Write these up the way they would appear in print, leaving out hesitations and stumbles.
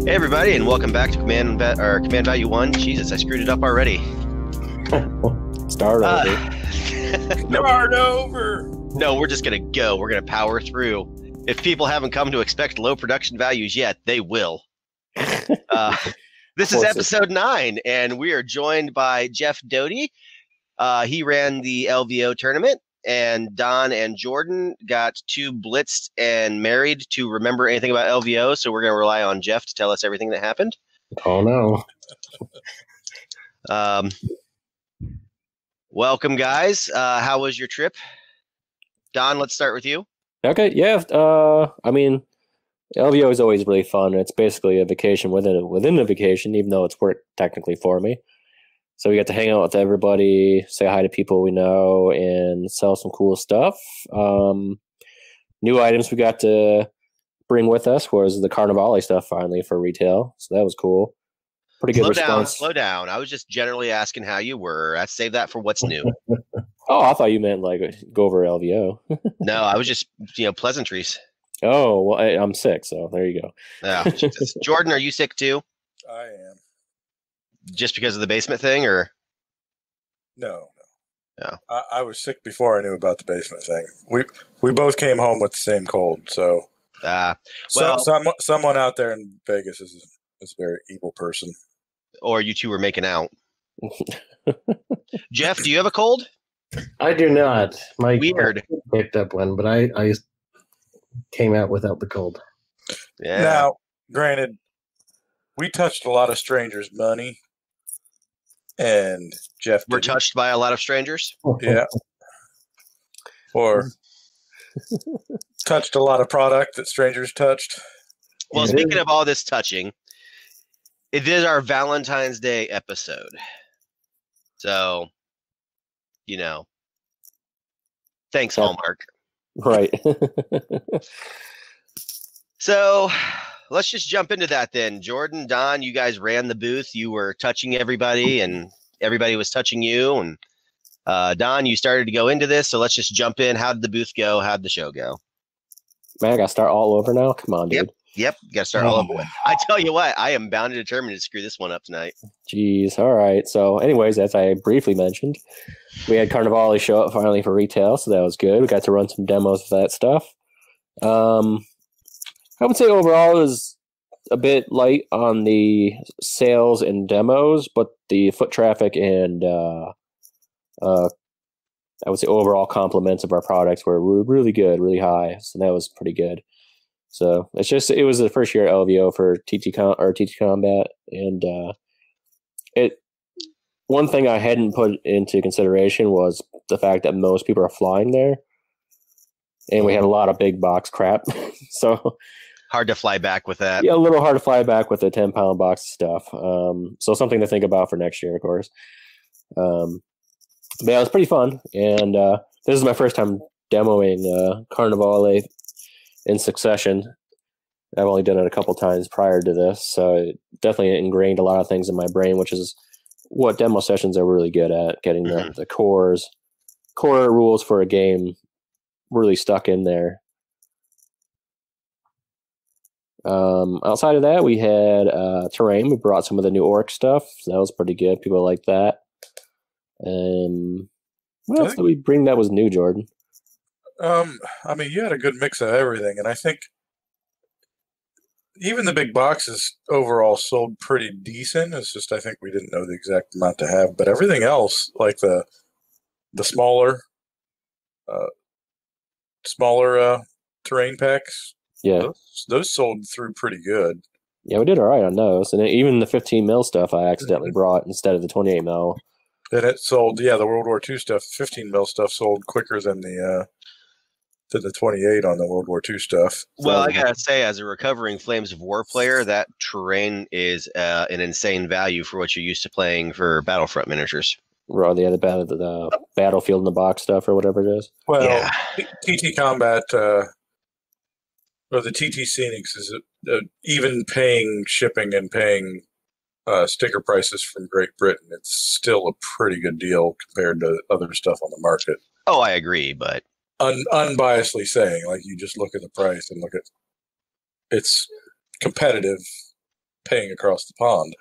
Hey everybody, and welcome back to Command Value 1. Jesus, I screwed it up already. Start over. Start over. No, we're just gonna go. We're gonna power through. If people haven't come to expect low production values yet, they will. This is episode 9, and we are joined by Jeff Doty. He ran the LVO tournament, and Don and Jordan got too blitzed and married to remember anything about LVO, so we're going to rely on Jeff to tell us everything that happened. Oh, no. Welcome, guys. How was your trip? Don, let's start with you. Okay, yeah. I mean, LVO is always really fun. It's basically a vacation within the vacation, even though it's work technically for me. So we got to hang out with everybody, say hi to people we know, and sell some cool stuff. New items we got to bring with us was the Carnivale stuff finally for retail. So that was cool. Pretty good response. Slow down. I was just generally asking how you were. I saved that for what's new. Oh, I thought you meant like go over LVO. No, I was just, pleasantries. Oh, well, I'm sick, so there you go. Oh, Jesus. Jordan, are you sick too? I am. Just because of the basement thing, or? No. No. I was sick before I knew about the basement thing. We both came home with the same cold, so. Someone out there in Vegas is a very evil person. Or you two were making out. Jeff, do you have a cold? I do not. My Weird. Picked up one, but I came out without the cold. Yeah. Now, granted, we touched a lot of strangers' money, and Jeff We're touched by a lot of strangers? Yeah. Or touched a lot of product that strangers touched. Well, speaking of all this touching, it is our Valentine's Day episode. So, thanks, Hallmark. Right. So, let's just jump into that then. Jordan, Don, you guys ran the booth. You were touching everybody, and everybody was touching you. And Don, you started to go into this, so let's just jump in. How did the booth go? How did the show go? Man, I got to start all over now? Come on, dude. Yep. Got to start all over. I tell you what, I am bound and determined to screw this one up tonight. Jeez. All right. So, anyways, as I briefly mentioned, we had Carnivale show up finally for retail, so that was good. We got to run some demos of that stuff. I would say overall it was a bit light on the sales and demos, but the foot traffic and I would say overall compliments of our products were really good, really high. So that was pretty good. So it was the first year at LVO for TT Combat, and one thing I hadn't put into consideration was the fact that most people are flying there, and we had a lot of big box crap. So hard to fly back with that. Yeah, a little hard to fly back with the 10-pound box of stuff. So something to think about for next year, of course. But yeah, it was pretty fun, and this is my first time demoing Carnivale in succession. I've only done it a couple times prior to this, so it definitely ingrained a lot of things in my brain, which is what demo sessions are really good at, getting the core rules for a game really stuck in there. Outside of that, we had terrain. We brought some of the new orc stuff, so that was pretty good. People like that. What else did we bring that was new, Jordan? I mean, you had a good mix of everything, and I think even the big boxes overall sold pretty decent. It's just I think we didn't know the exact amount to have, but everything else, like the smaller terrain packs, yeah, those sold through pretty good. Yeah, we did all right on those, and even the 15 mil stuff I accidentally brought instead of the 28 mil. And it sold, the World War II stuff, 15 mil stuff sold quicker than the 28 on the World War II stuff. Well, I gotta say, as a recovering Flames of War player, that terrain is an insane value for what you're used to playing for Battlefront miniatures. Right, the Battlefield in the Box stuff or whatever it is. Well, yeah. TT Combat or the TT Scenics is even paying shipping and paying sticker prices from Great Britain. It's still a pretty good deal compared to other stuff on the market. Oh, I agree, but unbiasedly saying, like, you just look at the price and look at it's competitive paying across the pond.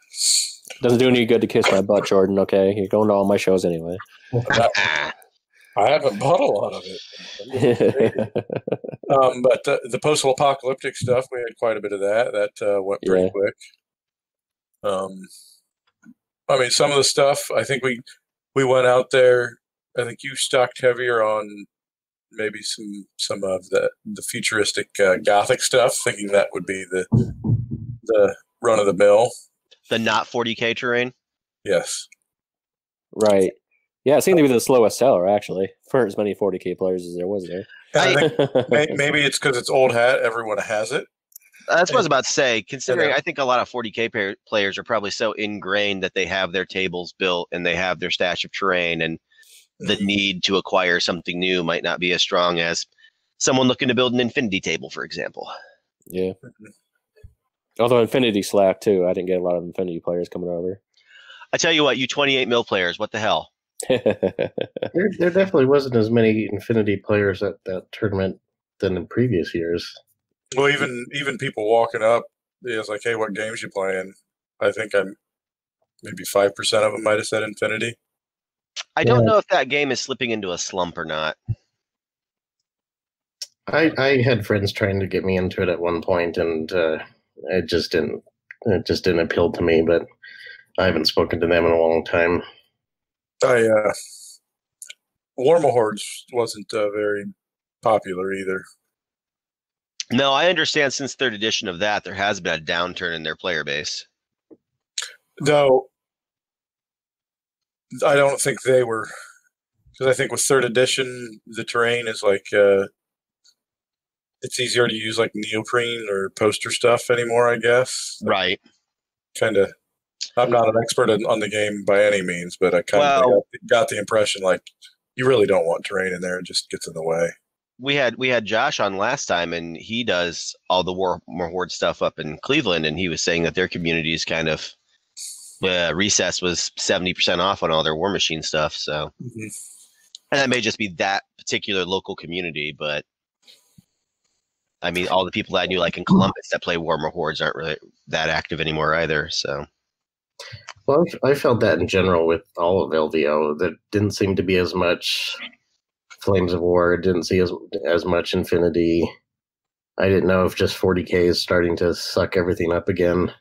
Doesn't do any good to kiss my butt, Jordan. Okay, you're going to all my shows anyway. I haven't bought a lot of it. But the post-apocalyptic stuff, we had quite a bit of that. That went pretty quick. I mean, some of the stuff, I think we went out there. I think you stocked heavier on maybe some of the futuristic Gothic stuff, thinking that would be the run of the mill. The not 40K terrain? Yes. Right. Yeah, it seemed to be the slowest seller, actually, for as many 40K players as there was there. I think maybe it's because it's old hat. Everyone has it. That's what I was about to say. Considering I think a lot of 40K players are probably so ingrained that they have their tables built and they have their stash of terrain, and the need to acquire something new might not be as strong as someone looking to build an infinity table, for example. Yeah. Although Infinity slack too. I didn't get a lot of Infinity players coming over. I tell you what, you 28 mil players, what the hell? There definitely wasn't as many Infinity players at that tournament than in previous years. Well, even people walking up, it's like, hey, what games you playing? I think maybe 5% of them might have said Infinity. I don't know if that game is slipping into a slump or not. I had friends trying to get me into it at one point, and it just didn't appeal to me. But I haven't spoken to them in a long time. Warmahordes wasn't very popular either. No, I understand since third edition of that, there has been a downturn in their player base. Though, I don't think they were, because I think with third edition, the terrain is like, it's easier to use like neoprene or poster stuff anymore, I guess. Right. Kind of, I'm not an expert on the game by any means, but I kind of got the impression like you really don't want terrain in there. It just gets in the way. We had Josh on last time, and he does all the Warmahorde stuff up in Cleveland, and he was saying that their community is kind of Recess was 70% off on all their War Machine stuff. So, and that may just be that particular local community, but I mean, all the people that I knew, like in Columbus, that play Warmahordes aren't really that active anymore either. So, well, I felt that in general with all of LVO. There didn't seem to be as much Flames of War, didn't see as much Infinity. I didn't know if just 40K is starting to suck everything up again.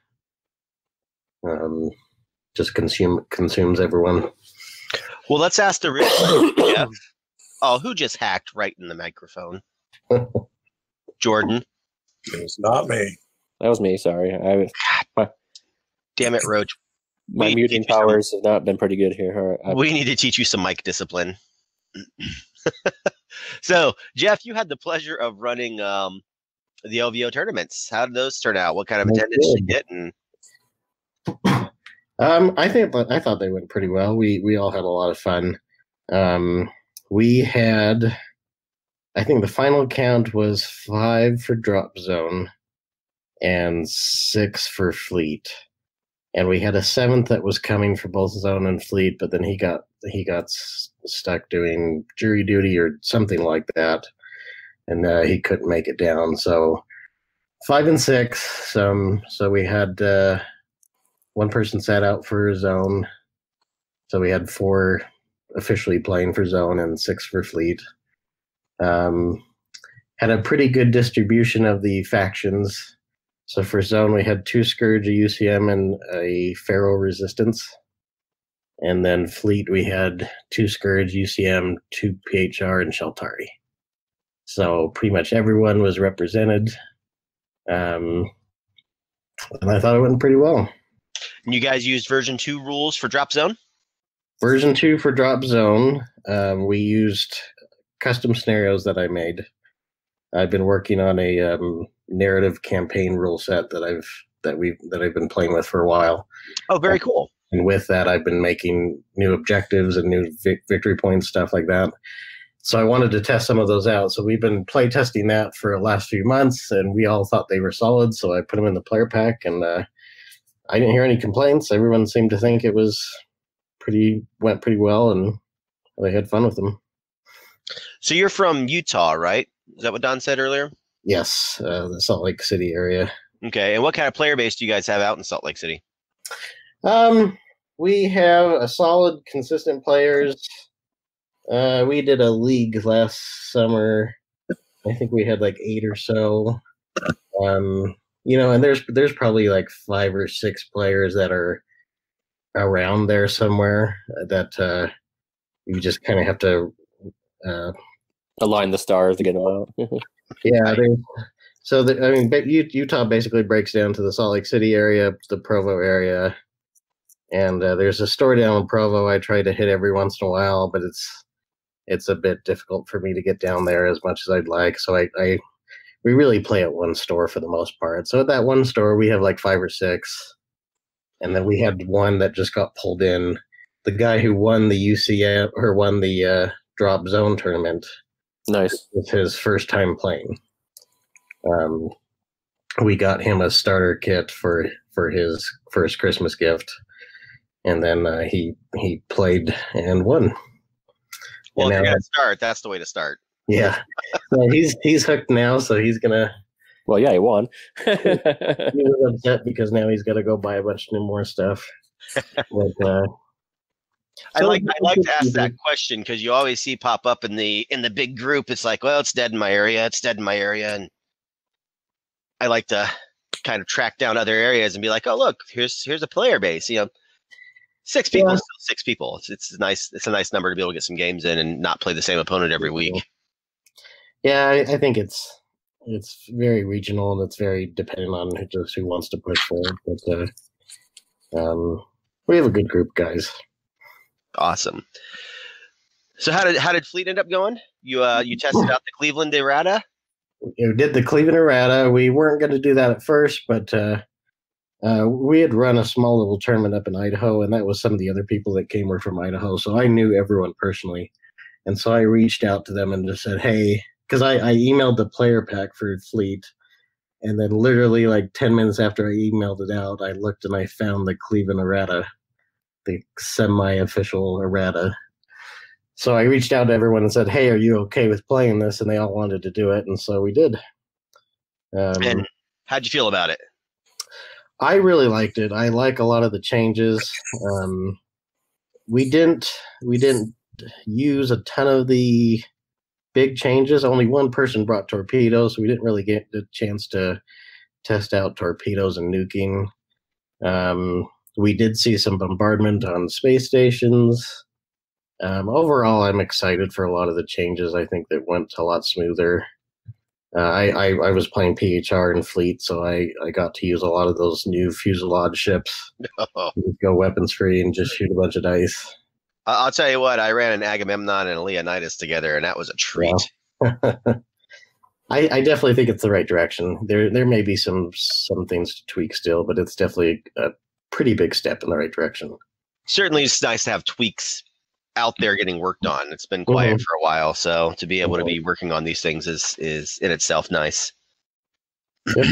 Just consumes everyone. Well, let's ask the real question, Jeff. Oh, who just hacked right in the microphone? Jordan. It was not me. That was me. Sorry. Damn it, Roach. My muting powers have not been pretty good here. We need to teach you some mic discipline. So, Jeff, you had the pleasure of running the LVO tournaments. How did those turn out? What kind of attendance did you get? And I thought they went pretty well. We all had a lot of fun. We had, I think the final count was 5 for Drop Zone and 6 for Fleet. And we had a 7th that was coming for both Zone and Fleet, but then he got stuck doing jury duty or something like that, and he couldn't make it down. So 5 and 6. So we had one person sat out for Zone. So we had 4 officially playing for Zone and 6 for Fleet. Had a pretty good distribution of the factions. So for Zone, we had 2 Scourge, a UCM, and a Pharaoh Resistance. And then Fleet, we had 2 Scourge, UCM, 2 PHR, and Sheltari. So pretty much everyone was represented. And I thought it went pretty well. you guys used version 2 rules for Drop Zone? Version 2 for Drop Zone, we used custom scenarios that I made. I've been working on a narrative campaign rule set that I've been playing with for a while. Oh, very cool. And with that, I've been making new objectives and new victory points, stuff like that. So I wanted to test some of those out. So we've been play testing that for the last few months, and we all thought they were solid. So I put them in the player pack, and I didn't hear any complaints. Everyone seemed to think it went pretty well, and they had fun with them. So you're from Utah, right? Is that what Don said earlier? Yes, the Salt Lake City area. Okay, and what kind of player base do you guys have out in Salt Lake City? We have a solid, consistent players. We did a league last summer. I think we had like 8 or so. And there's probably like 5 or 6 players that are around there somewhere that you just kind of have to align the stars to get them out. yeah. But Utah basically breaks down to the Salt Lake City area, the Provo area, and there's a store down in Provo I try to hit every once in a while, but it's a bit difficult for me to get down there as much as I'd like. So we really play at one store for the most part. So at that one store, we have like 5 or 6. And then we had one that just got pulled in. The guy who won the UCF or won the drop zone tournament. Nice. With his first time playing. We got him a starter kit for his first Christmas gift. And then he played and won. Well, and if you're going to start, that's the way to start. Yeah. So he's hooked now, so he's going to... Well, yeah, he won. He was upset because now he's got to go buy a bunch of more stuff. But, I like to ask that question because you always see pop up in the big group. It's like, well, it's dead in my area. It's dead in my area, and I like to kind of track down other areas and be like, oh, look, here's a player base. 6 people, still 6 people. It's nice. It's a nice number to be able to get some games in and not play the same opponent every week. Yeah, I think it's very regional and it's very dependent on just who wants to push for it. But we have a good group, guys. Awesome. So how did Fleet end up going? You tested out the Cleveland errata? We did the Cleveland errata. We weren't going to do that at first, but we had run a small little tournament up in Idaho, and that was some of the other people that were from Idaho. So I knew everyone personally, and so I reached out to them and just said, "Hey." Because I emailed the player pack for Fleet, and then literally like 10 minutes after I emailed it out, I looked and I found the Cleveland errata, the semi-official errata. So I reached out to everyone and said, hey, are you okay with playing this? And they all wanted to do it, and so we did. And how'd you feel about it? I really liked it. I like a lot of the changes. We didn't use a ton of the big changes. Only one person brought torpedoes, so we didn't really get the chance to test out torpedoes and nuking. We did see some bombardment on space stations. Overall, I'm excited for a lot of the changes. I think that went a lot smoother. I was playing PHR in Fleet, so I got to use a lot of those new fuselage ships. Go weapons free and just shoot a bunch of dice. I'll tell you what, I ran an Agamemnon and a Leonidas together, and that was a treat. Yeah. I definitely think it's the right direction. There may be some things to tweak still, but it's definitely a pretty big step in the right direction. Certainly, it's nice to have tweaks out there getting worked on. It's been quiet for a while, so to be able to be working on these things is in itself nice. Yep.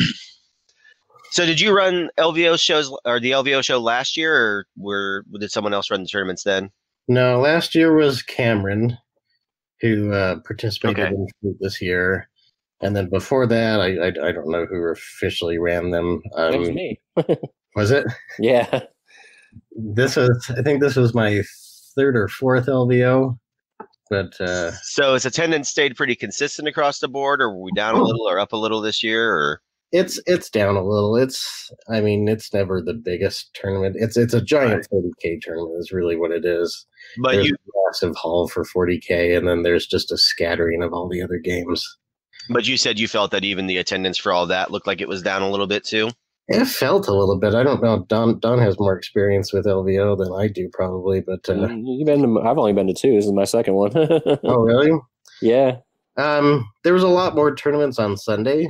So did you run LVO shows or the LVO show last year, or did someone else run the tournaments then? No, last year was Cameron, who participated in Fleet this year. And then before that, I don't know who officially ran them. It was me. Was it? Yeah. I think this was my 3rd or 4th LVO. But so has attendance stayed pretty consistent across the board, or were we down a little or up a little this year? Or it's down a little. It's never the biggest tournament. It's a giant 40K tournament is really what it is. But there's a massive hall for 40K, and then there's just a scattering of all the other games. But you said you felt that even the attendance for all that looked like it was down a little bit too? It felt a little bit. I don't know. Don has more experience with LVO than I do, probably. But I've only been to 2. This is my 2nd one. Oh, really? Yeah. There was a lot more tournaments on Sunday.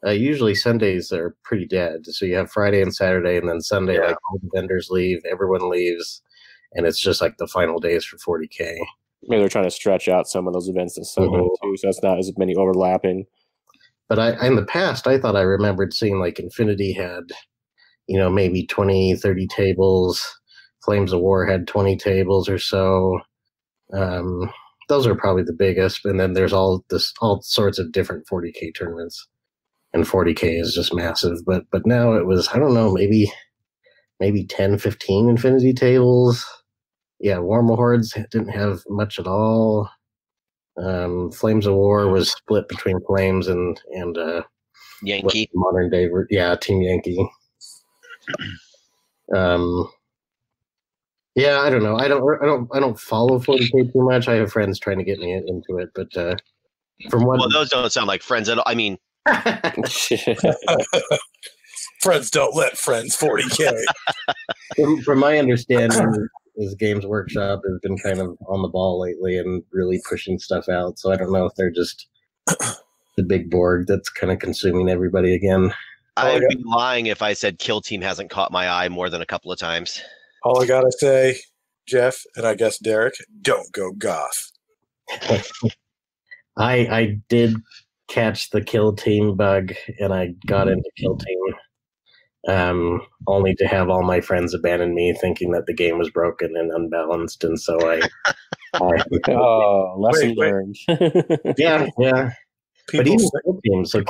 Usually Sundays are pretty dead. So you have Friday and Saturday, and then Sunday, like all the vendors leave, everyone leaves, and it's just like the final days for 40K. Maybe they're trying to stretch out some of those events to Sunday too, so it's not as many overlapping. But in the past, I thought I remembered seeing like Infinity had, maybe 20, 30 tables. Flames of War had 20 tables or so. Those are probably the biggest. And then there's all sorts of different 40K tournaments. and 40K is just massive. But now it was, I don't know, maybe 10, 15 Infinity tables. Yeah, Warma Hordes didn't have much at all. Flames of War was split between Flames and Yankee. modern day, Team Yankee. Yeah, I don't know. I don't follow 40K too much. I have friends trying to get me into it, but from what Well, those don't sound like friends at all. I mean, friends don't let friends 40K. from my understanding, is Games Workshop has been kind of on the ball lately and really pushing stuff out. So I don't know if they're just the big board that's kind of consuming everybody again. I'd be lying if I said Kill Team hasn't caught my eye more than a couple of times. All I gotta say, Jeff, and I guess Derek, don't go goth. I did catch the Kill Team bug, and I got into Kill Team, only to have all my friends abandon me, thinking that the game was broken and unbalanced, and so I lesson learned. Yeah. But even Kill Team, so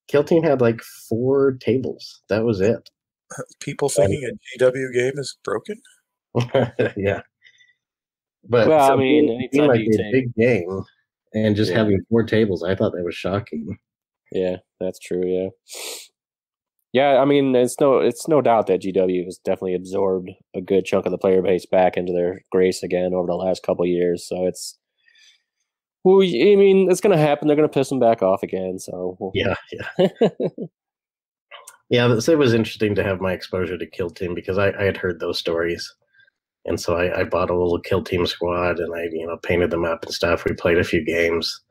Kill Team had like 4 tables. That was it. People thinking a GW game is broken? Yeah. But well, I mean, anytime like you a take big game and just having 4 tables, I thought that was shocking. Yeah, that's true. Yeah. Yeah, I mean, it's no doubt that GW has definitely absorbed a good chunk of the player base back into their grace again over the last couple of years. So it's, well, I mean, it's going to happen. They're going to piss them back off again. So yeah. Yeah, so it was interesting to have my exposure to Kill Team because I had heard those stories. And so I bought a little Kill Team squad and I painted them up and stuff. We played a few games.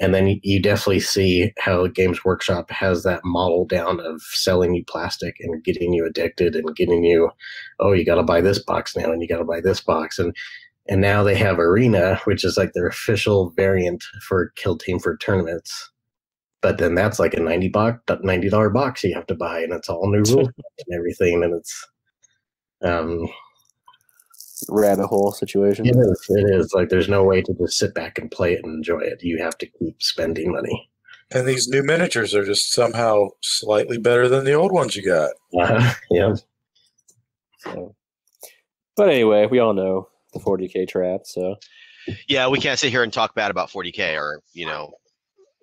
And then you definitely see how Games Workshop has that model down of selling you plastic and getting you addicted and getting you, oh, you got to buy this box now and you got to buy this box. And now they have Arena, which is like their official variant for Kill Team for tournaments. But then that's like a $90 box you have to buy, and it's all new rules and everything, and it's rabbit hole situation. It is like there's no way to just sit back and play it and enjoy it. You have to keep spending money. And these new miniatures are just somehow slightly better than the old ones you got. Yeah. So, but anyway, we all know the 40K trap. So yeah, we can't sit here and talk bad about 40K, or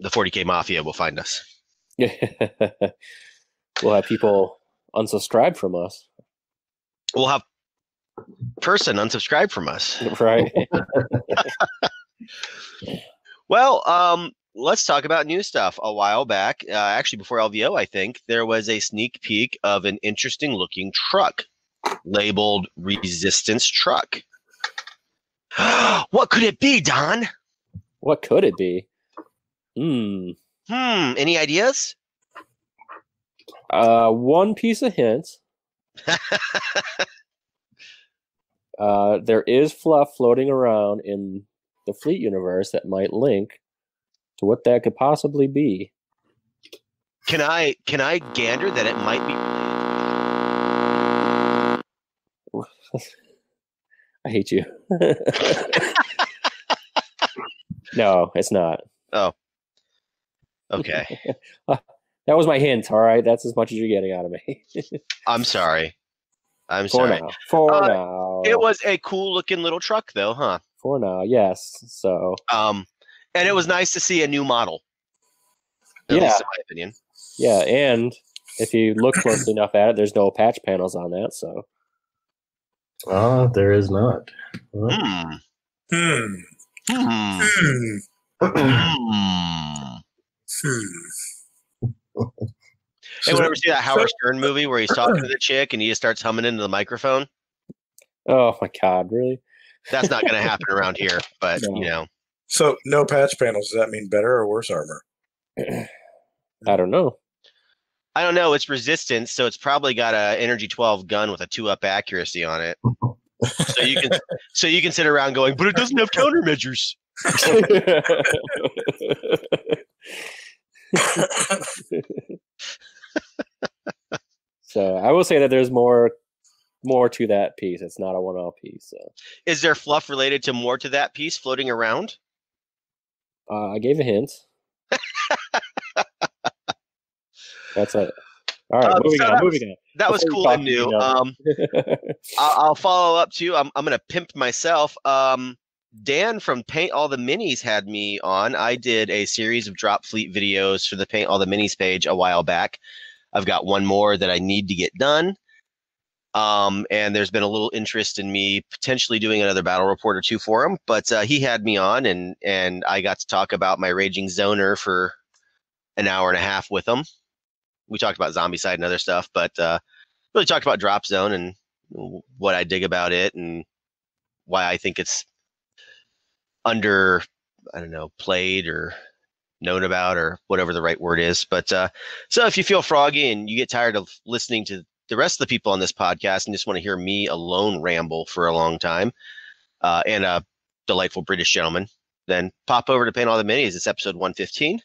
the 40K Mafia will find us. We'll have people unsubscribe from us. We'll have person unsubscribe from us. Right. Well, let's talk about new stuff. A while back, actually before LVO, I think, there was a sneak peek of an interesting looking truck labeled Resistance Truck. What could it be, Don? What could it be? Any ideas? One piece of hint. There is fluff floating around in the Fleet universe that might link to what that could possibly be. Can I gander that it might be? I hate you. No, it's not. Oh. Okay. That was my hint, all right? That's as much as you're getting out of me. I'm sorry. For now. It was a cool looking little truck though, huh? For now, yes. So and it was nice to see a new model. At least in my opinion. Yeah, and if you look closely enough at it, there's no patch panels on that, so. There is not. Anyone ever see that Howard Stern movie where he's talking to the chick and he just starts humming into the microphone? Oh my God, really? That's not going to happen around here, but No. So no patch panels. Does that mean better or worse armor? I don't know. I don't know. It's resistance, so it's probably got a Energy 12 gun with a 2-up accuracy on it. So you can sit around going, but it doesn't have countermeasures. So I will say that there's more to that piece. It's not a one-off piece. So. Is there fluff related to more to that piece floating around? I gave a hint. That's it. All right, moving on. That was cool and new. I'll follow up too. I'm going to pimp myself. Dan from Paint All the Minis had me on. I did a series of drop fleet videos for the Paint All the Minis page a while back. I've got one more that I need to get done. And there's been a little interest in me potentially doing another battle report or two for him. But he had me on, and I got to talk about my Raging Zoner for an hour and a half with him. We talked about Zombicide and other stuff, but really talked about Drop Zone and what I dig about it and why I think it's played or known about or whatever the right word is. But so if you feel froggy and you get tired of listening to the rest of the people on this podcast and just want to hear me alone ramble for a long time and a delightful British gentleman, then pop over to Paint All the Minis. It's episode 115.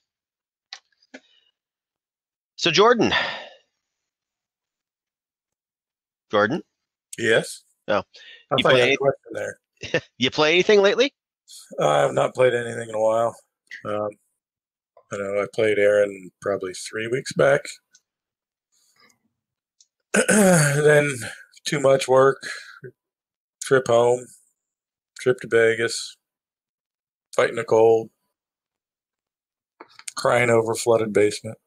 So Jordan. Yes. Oh, you play a question there. You play anything lately? I've not played anything in a while. I know I played Aaron probably 3 weeks back. Then too much work, trip home, trip to Vegas, fighting a cold, crying over flooded basement.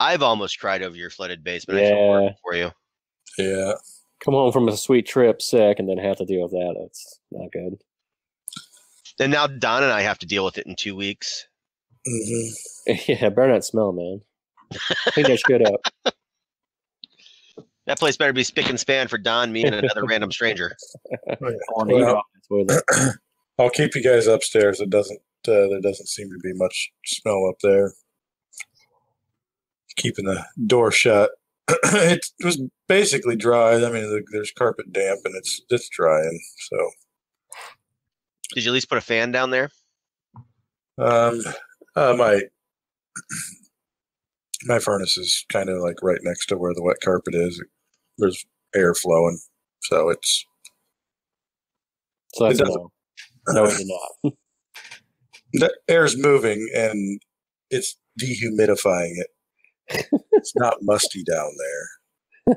I've almost cried over your flooded basement. Yeah. I feel worried for you. Yeah. Come home from a sweet trip sick and then have to deal with that. That's not good. And now Don and I have to deal with it in 2 weeks. Mm-hmm. Yeah, burn that smell, man. Clean that shit up. That place better be spick and span for Don, me, and another random stranger. I'll keep you guys upstairs. It doesn't. There doesn't seem to be much smell up there. Keeping the door shut. It was basically dry. I mean, there's carpet damp and it's drying. So, did you at least put a fan down there? My furnace is kind of like right next to where the wet carpet is. There's air flowing, so it's. So that's no, it's not. The air's moving and it's dehumidifying it. It's not musty down there.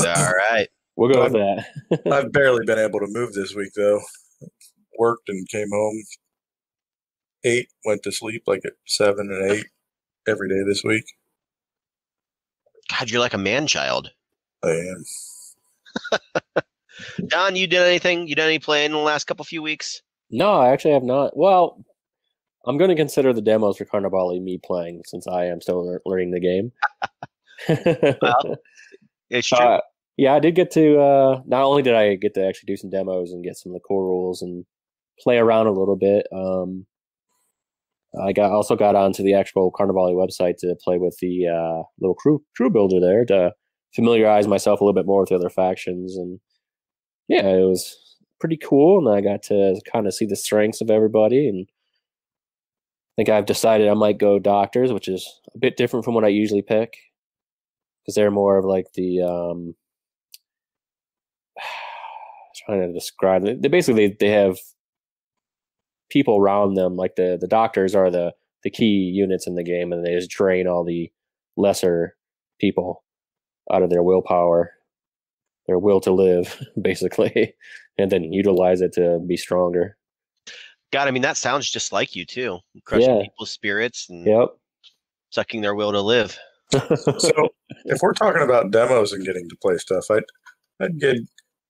All right. We'll go with that. I've barely been able to move this week, though. Worked and came home 8, went to sleep like at 7 and 8 every day this week. God, you're like a man-child. I am. Don, you did anything? You done any playing in the last few weeks? No, I actually have not. Well, I'm going to consider the demos for Carnivale me playing since I am still learning the game. Well, it's true. Yeah, I did get to, not only did I get to actually do some demos and get some of the core rules and play around a little bit, I also got onto the actual Carnivale website to play with the little crew builder there to familiarize myself a little bit more with the other factions. And yeah, it was pretty cool. And I got to kind of see the strengths of everybody. And I think I've decided I might go doctors, which is a bit different from what I usually pick. Because they're more of like the trying to describe it. They have people around them, like the doctors are the key units in the game, and they just drain all the lesser people out of their willpower, their will to live, basically, and then utilize it to be stronger. God, I mean, that sounds just like you too. Crushing people's spirits and sucking their will to live. So if we're talking about demos and getting to play stuff, I'd get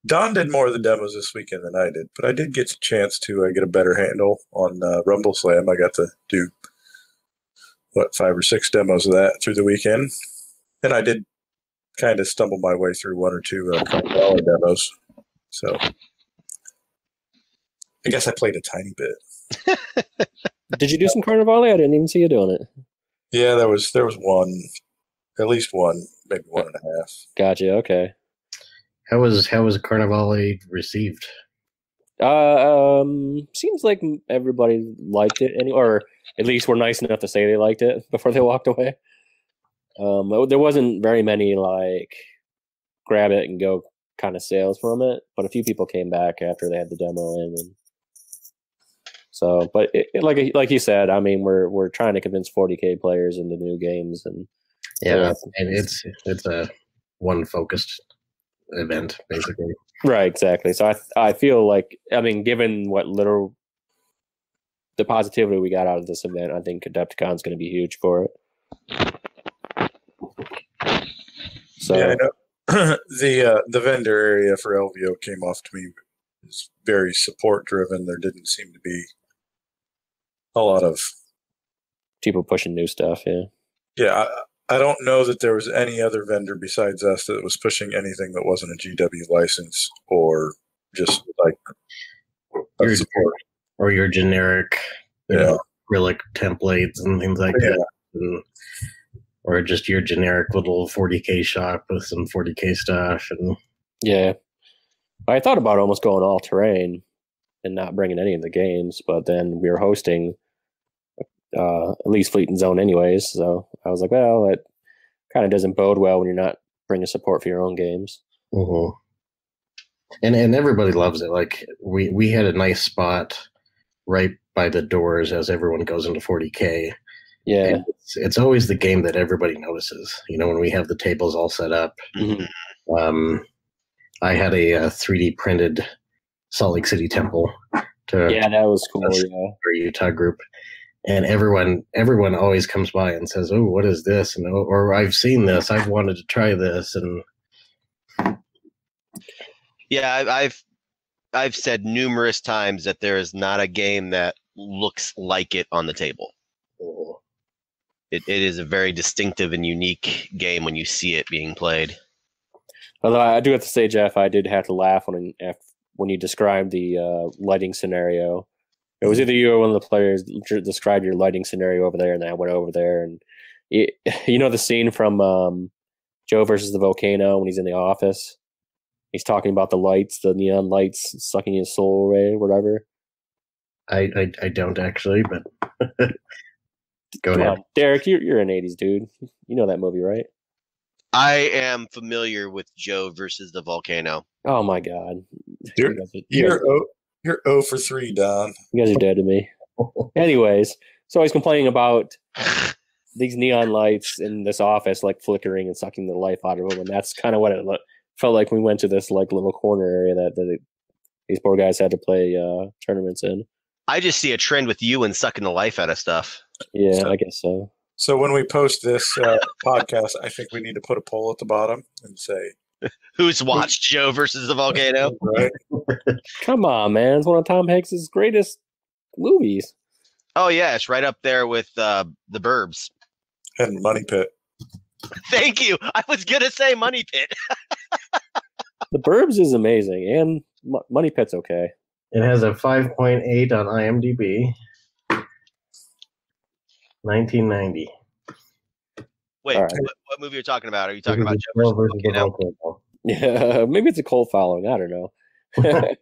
Don did more of the demos this weekend than I did, but I did get a chance to get a better handle on Rumble Slam. I got to do 5 or 6 demos of that through the weekend, and I did kind of stumble my way through 1 or 2 demos. So I guess I played a tiny bit. Did you do some Carnivale? I didn't even see you doing it. Yeah, there was one. At least one, maybe 1.5. Gotcha. Okay. How was Carnivale received? Seems like everybody liked it, or at least were nice enough to say they liked it before they walked away. There wasn't very many like grab it and go kind of sales from it, but a few people came back after they had the demo in, and So, but like you said, I mean, we're trying to convince 40K players into new games, and and it's a one focused event basically. Right, exactly. So I feel like, I mean, given the positivity we got out of this event, I think Adepticon is going to be huge for it. So yeah, I know. The vendor area for LVO came off to me is very support driven. There didn't seem to be a lot of people pushing new stuff. Yeah. Yeah, I don't know that there was any other vendor besides us that was pushing anything that wasn't a GW license or just like your support or your generic, you know, acrylic templates and things like that. And, or just your generic little 40K shop with some 40K stuff. And yeah, I thought about almost going all terrain and not bringing any of the games, but then we were hosting at least Fleet and Zone anyways. So I was like, well, it kind of doesn't bode well when you're not bringing support for your own games. Mm-hmm. And everybody loves it. Like we had a nice spot right by the doors as everyone goes into 40K. Yeah, it's always the game that everybody notices. You know, when we have the tables all set up. Mm-hmm. I had a 3D printed Salt Lake City temple. Yeah, that was cool. For Utah group, and everyone always comes by and says, "Oh, what is this?" And or I've seen this. I've wanted to try this. And yeah, I've said numerous times that there is not a game that looks like it on the table. Oh. It is a very distinctive and unique game when you see it being played. Although I do have to say, Jeff, I did have to laugh when you described the lighting scenario. It was either you or one of the players described your lighting scenario over there, and I went over there, and you know the scene from Joe versus the Volcano when he's in the office. He's talking about the lights, the neon lights sucking his soul away, whatever. I don't actually, but go ahead. On, Derek. You're an '80s dude. You know that movie, right? I am familiar with Joe versus the Volcano. Oh my God! You're 0 for 3, Don. You guys are dead to me. Anyways, so he's complaining about these neon lights in this office, like flickering and sucking the life out of him, and that's kind of what it felt like. We went to this like little corner area that these poor guys had to play tournaments in. I just see a trend with you and sucking the life out of stuff. Yeah, I guess so. So when we post this podcast, I think we need to put a poll at the bottom and say, who's watched Joe versus the Volcano? Right? Come on, man. It's one of Tom Hanks' greatest movies. Oh, yeah. It's right up there with The Burbs. And Money Pit. Thank you. I was going to say Money Pit. The Burbs is amazing, and Money Pit's okay. It has a 5.8 on IMDb. 1990. Wait, right. what movie are you talking about? Are you talking about Joe versus the Volcano? Yeah, maybe it's a cult following. I don't know.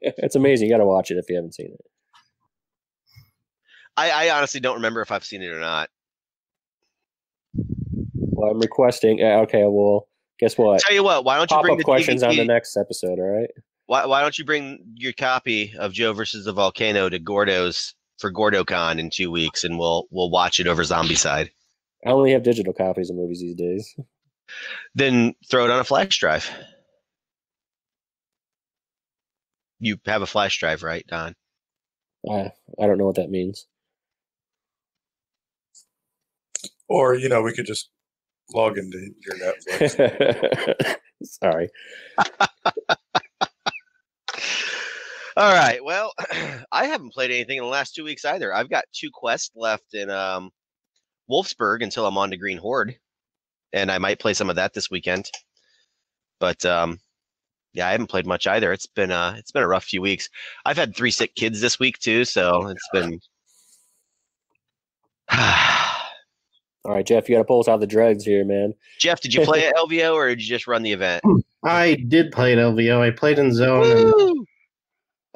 It's amazing. You got to watch it if you haven't seen it. I honestly don't remember if I've seen it or not. Well, I'm requesting. Okay, well, guess what? Tell you what. Why don't you bring the questions DVD on the next episode? All right. Why don't you bring your copy of Joe versus the Volcano to Gordo's for GordoCon in 2 weeks, and we'll watch it over Zombicide. I only have digital copies of movies these days. Then throw it on a flash drive. You have a flash drive, right, Don? I don't know what that means. Or, we could just log into your Netflix. Sorry. All right. Well, I haven't played anything in the last 2 weeks either. I've got 2 quests left in Wolfsburg until I'm on to Green Horde, and I might play some of that this weekend. But yeah, I haven't played much either. It's been a rough few weeks. I've had 3 sick kids this week too, so it's been. All right, Jeff, you got to pull us out of the dregs here, man. Jeff, did you play at LVO or did you just run the event? I did play at LVO. I played in Zone. Woo!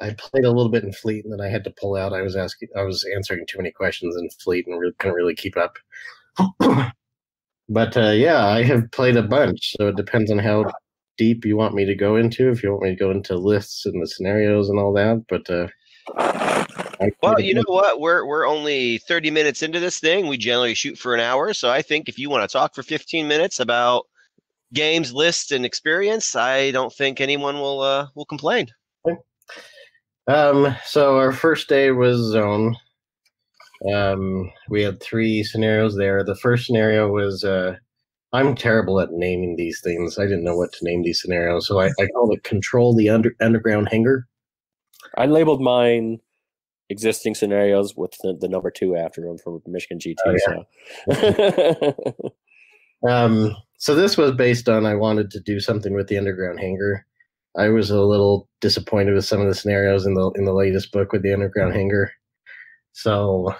And I played a little bit in Fleet, and then I had to pull out. I was answering too many questions in Fleet and couldn't really keep up. But yeah, I have played a bunch, so it depends on how deep you want me to go into. If you want me to go into lists and the scenarios and all that, but Well, you know what? We're only 30 minutes into this thing. We generally shoot for an hour, so I think if you want to talk for 15 minutes about games, lists, and experience, I don't think anyone will complain. So our first day was Zone. We had 3 scenarios there. The first scenario was I'm terrible at naming these things. I didn't know what to name these scenarios, so I called it Control the Underground Hangar. I labeled mine existing scenarios with the number 2 after them from Michigan GT. So this was based on I wanted to do something with the underground hangar. I was a little disappointed with some of the scenarios in the latest book with the underground hangar. So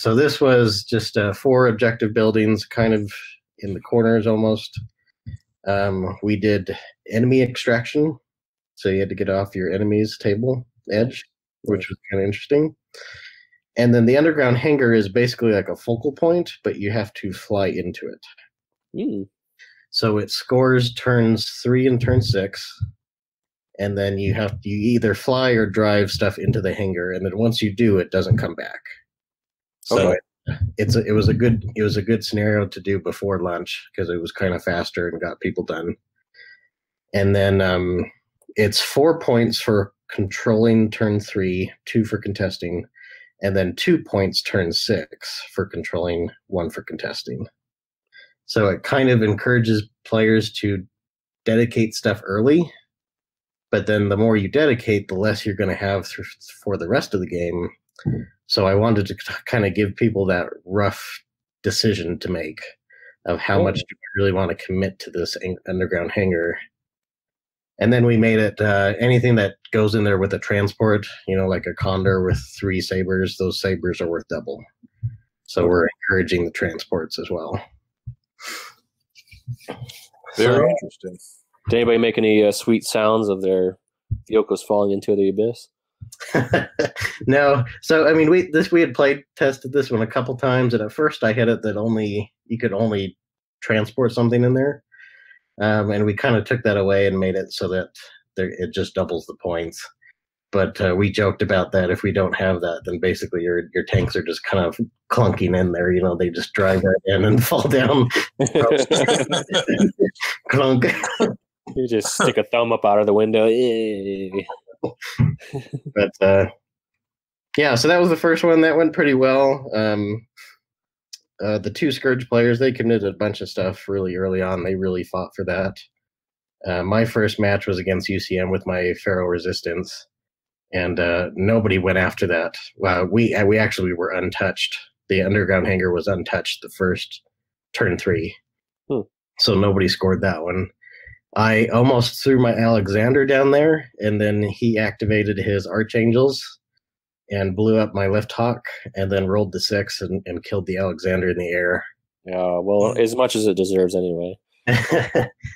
this was just 4 objective buildings, kind of in the corners almost. We did enemy extraction, so you had to get off your enemy's table edge, which was kind of interesting. And then the underground hangar is basically like a focal point, but you have to fly into it. So it scores turns 3 and turn 6, and then you either fly or drive stuff into the hangar, and then once you do, it doesn't come back. So it was a good scenario to do before lunch because it was kind of faster and got people done. And then it's 4 points for controlling turn 3, 2 for contesting, and then 2 points turn 6 for controlling, 1 for contesting. So it kind of encourages players to dedicate stuff early, but then the more you dedicate, the less you're going to have for the rest of the game. So I wanted to kind of give people that rough decision to make of how much do I really want to commit to this underground hangar. And then we made it anything that goes in there with a transport, like a Condor with 3 sabers, those sabers are worth double. So we're encouraging the transports as well. Very interesting. Did anybody make any sweet sounds of their vehicles falling into the abyss? No. So I mean, we had tested this one a couple times, and at first I had it that you could only transport something in there, and we kind of took that away and made it so that it just doubles the points. But we joked about that. If we don't have that, then basically your tanks are just kind of clunking in there. They just drive right in and fall down. Clunk. You just stick a thumb up out of the window. But yeah, so that was the first one. That went pretty well. The 2 Scourge players, they committed a bunch of stuff really early on. They really fought for that. My first match was against UCM with my Pharaoh Resistance. And nobody went after that. We actually were untouched. The underground hangar was untouched the first turn 3. So nobody scored that one. I almost threw my Alexander down there, and then he activated his Archangels and blew up my Lift Hawk, and then rolled the 6 and killed the Alexander in the air. Well, as much as it deserves anyway.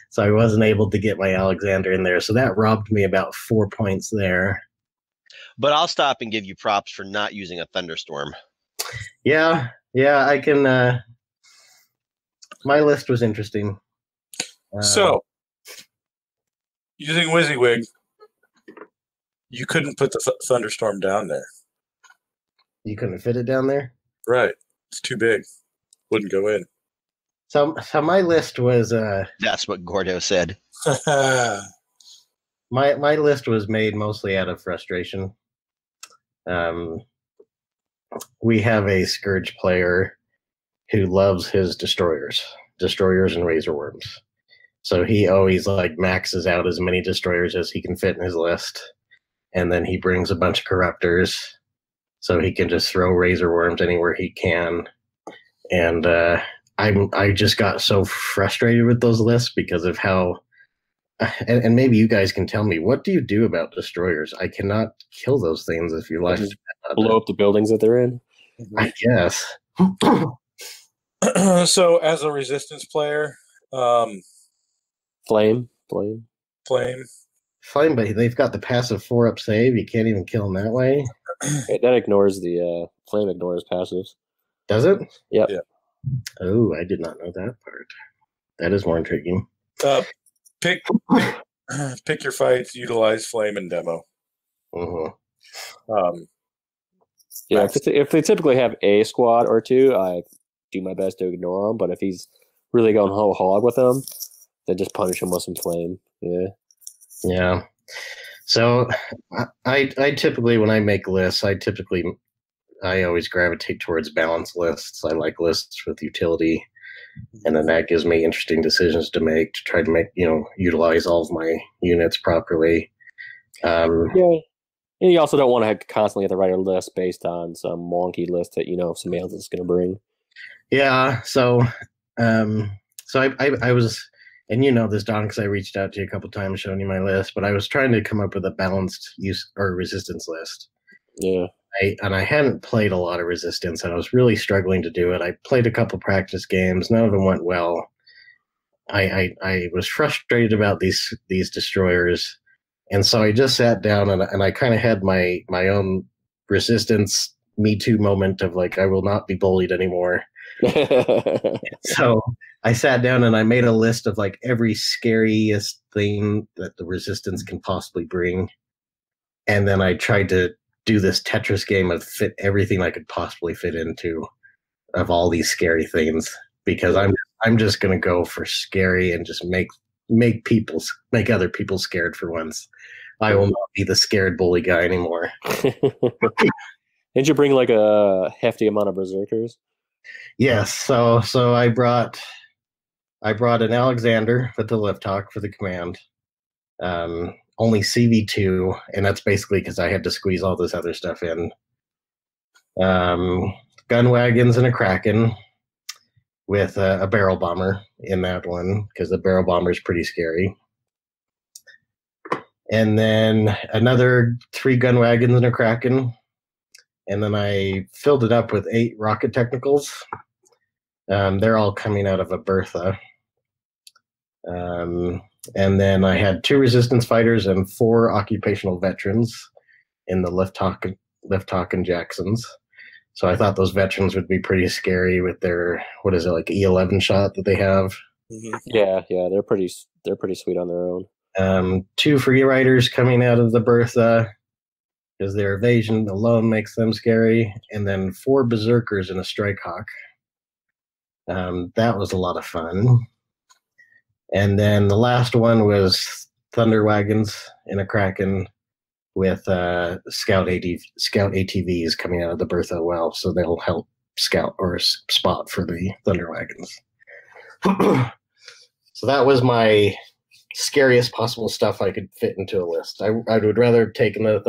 So I wasn't able to get my Alexander in there. So that robbed me about 4 points there. But I'll stop and give you props for not using a thunderstorm. Yeah, I can. My list was interesting. So, using WYSIWYG, you couldn't put the thunderstorm down there. You couldn't fit it down there? Right. It's too big. Wouldn't go in. So my list was... That's what Gordo said. My list was made mostly out of frustration. We have a Scourge player who loves his destroyers and razor worms. So he always maxes out as many destroyers as he can fit in his list, and then he brings a bunch of corruptors, so he can just throw razor worms anywhere he can. And I just got so frustrated with those lists because of how. And maybe you guys can tell me, what do you do about destroyers? I cannot kill those things if you like. Blow up the buildings that they're in. I guess. So, as a resistance player, Flame, but they've got the passive 4-up save. You can't even kill them that way. That ignores the flame ignores passives. Does it? Yep. Yeah. Oh, I did not know that part. That is more intriguing. Pick your fights. Utilize flame and demo. Uh-huh. Yeah, if they typically have a squad or two, I do my best to ignore him. But if he's really going whole hog with them, then just punish him with some flame. Yeah. Yeah. So I typically, when I make lists, I always gravitate towards balanced lists. I like lists with utility, and then that gives me interesting decisions to make to try to make, utilize all of my units properly. Yeah. And you also don't want to constantly have to write a list based on some wonky list that somebody else is going to bring. Yeah. So I was, and this, Don, because I reached out to you a couple times showing you my list, but I was trying to come up with a balanced use or resistance list. Yeah. I hadn't played a lot of resistance, and I was really struggling to do it. I played a couple practice games. None of them went well. I was frustrated about these destroyers. And so I just sat down and I kind of had my own resistance Me Too moment of like, I will not be bullied anymore. So I sat down and I made a list of like every scariest thing that the resistance can possibly bring. And then I tried to do this Tetris game of fit everything I could possibly fit into of all these scary things, because I'm just going to go for scary and just make other people scared for once. I will not be the scared bully guy anymore. Didn't you bring like a hefty amount of berserkers? Yes. So I brought an Alexander with the lift hawk for the command. Only CV2, and that's basically because I had to squeeze all this other stuff in. Gun wagons and a Kraken with a barrel bomber in that one, because the barrel bomber is pretty scary. And then another 3 gun wagons and a Kraken. And then I filled it up with 8 rocket technicals. They're all coming out of a Bertha. And then I had 2 resistance fighters and 4 occupational veterans in the lift hawk and Jacksons. So I thought those veterans would be pretty scary with their, what is it, like E11 shot that they have. Mm-hmm. Yeah, they're pretty sweet on their own. 2 free riders coming out of the Bertha, because their evasion alone makes them scary, and then 4 berserkers and a strike hawk. That was a lot of fun. And then the last one was thunder wagons in a Kraken with scout ATVs coming out of the Bertha well, so they'll help scout or spot for the thunder wagons. So that was my scariest possible stuff I could fit into a list. I would rather have taken the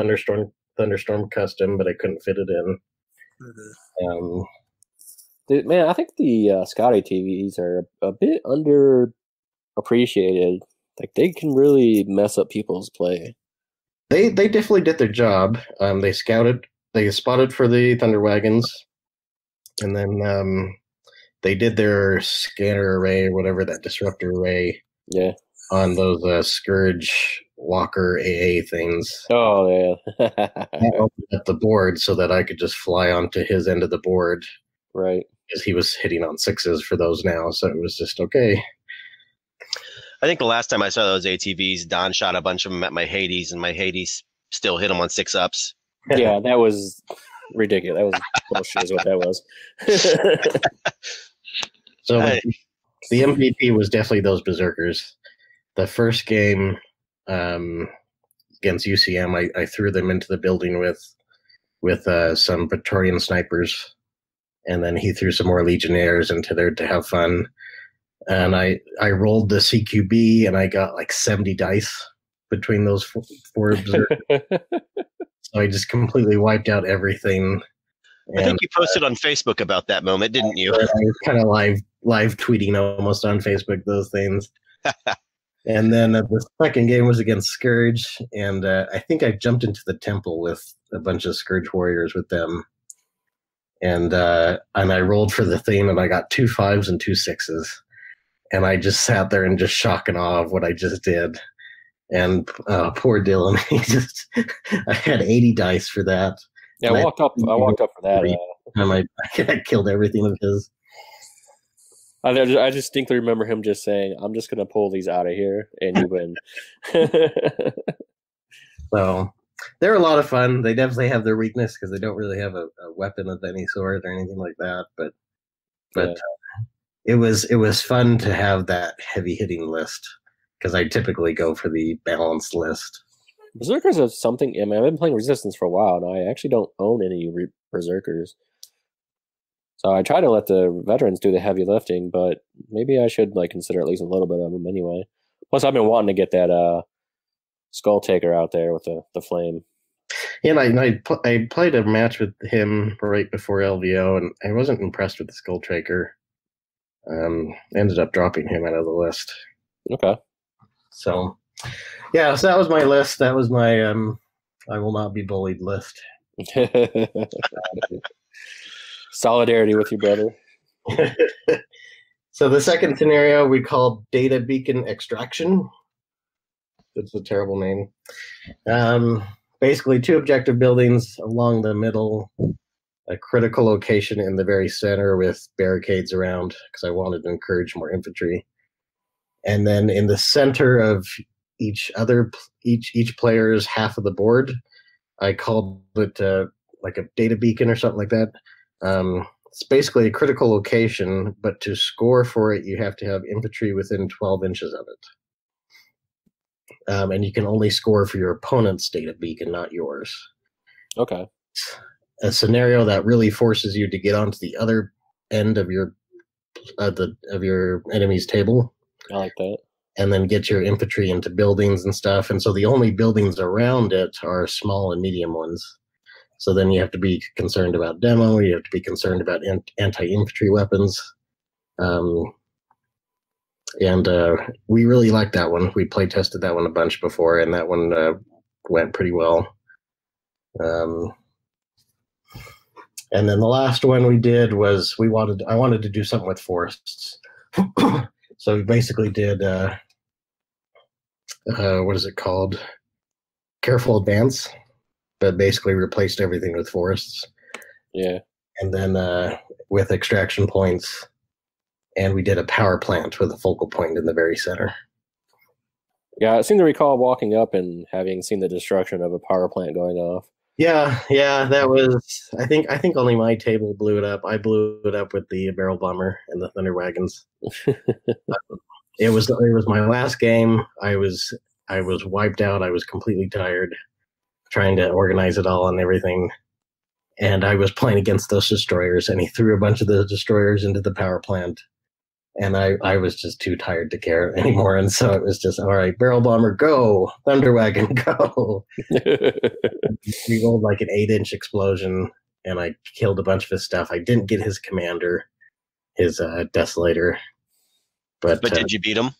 thunderstorm custom, but I couldn't fit it in. Mm-hmm. Man, I think the scout ATVs are a bit underappreciated. Like, they can really mess up people's play. They definitely did their job. They spotted for the thunder wagons, and then they did their scanner array or whatever, that disruptor array. Yeah. On those Scourge Walker AA things. Oh, yeah. I opened up the board so that I could just fly onto his end of the board. Right. Because he was hitting on 6s for those now, so it was just okay. I think the last time I saw those ATVs, Don shot a bunch of them at my Hades, and my Hades still hit them on 6-ups. Yeah, that was ridiculous. That was bullshit is what that was. So the MVP was definitely those berserkers. The first game against UCM, I threw them into the building with some Praetorian snipers, and then he threw some more Legionnaires into there to have fun. And I rolled the CQB, and I got like 70 dice between those 4 berserkers. So I just completely wiped out everything. I think you posted on Facebook about that moment, didn't you? I was kind of live tweeting almost on Facebook those things. And then the second game was against Scourge, and I think I jumped into the temple with a bunch of Scourge warriors with them. And I rolled for the thing, and I got 2 5s and 2 6s. And I just sat there in just shock and awe of what I just did. And poor Dylan, I had 80 dice for that. Yeah, I walked up for that. I killed everything of his. I distinctly remember him just saying, "I'm just going to pull these out of here," and you win. So they're a lot of fun. They definitely have their weakness because they don't really have a weapon of any sort or anything like that. But Yeah. it was fun to have that heavy hitting list because I typically go for the balanced list. Berserkers are something. I mean, I've been playing Resistance for a while, and I actually don't own any Berserkers. So I try to let the veterans do the heavy lifting, but maybe I should like consider at least a little bit of them anyway. Plus, I've been wanting to get that Skull Taker out there with the flame. Yeah, and I played a match with him right before LVO, and I wasn't impressed with the Skull Taker. Ended up dropping him out of the list. Okay. So, yeah, so that was my list. That was my I will not be bullied list. Solidarity with you, brother. So the second scenario we called Data Beacon Extraction. That's a terrible name. Basically, 2 objective buildings along the middle, a critical location in the very center with barricades around because I wanted to encourage more infantry. And then in the center of each player's half of the board, I called it like a data beacon or something like that. It's basically a critical location, but to score for it, you have to have infantry within 12 inches of it. And you can only score for your opponent's data beacon, not yours. Okay. A scenario that really forces you to get onto the other end of your enemy's table. I like that. And then get your infantry into buildings and stuff. And so the only buildings around it are small and medium ones. So then you have to be concerned about demo. You have to be concerned about anti-infantry weapons. And we really liked that one. We play tested that one a bunch before, and that one went pretty well. And then the last one we did was I wanted to do something with forests. So we basically did what is it called? Careful Advance, but basically replaced everything with forests. Yeah. And then with extraction points, and we did a power plant with a focal point in the very center. Yeah, I seem to recall walking up and having seen the destruction of a power plant going off. Yeah, that was. I think only my table blew it up. I blew it up with the barrel bomber and the thunder wagons. It was my last game. I was wiped out. I was completely tired, trying to organize it all and everything. And I was playing against those destroyers, and he threw a bunch of the destroyers into the power plant. And I was just too tired to care anymore. And so it was just, all right, barrel bomber, go. Thunder wagon, go. We rolled like an 8-inch explosion, and I killed a bunch of his stuff. I didn't get his commander, his desolator. But did you beat him?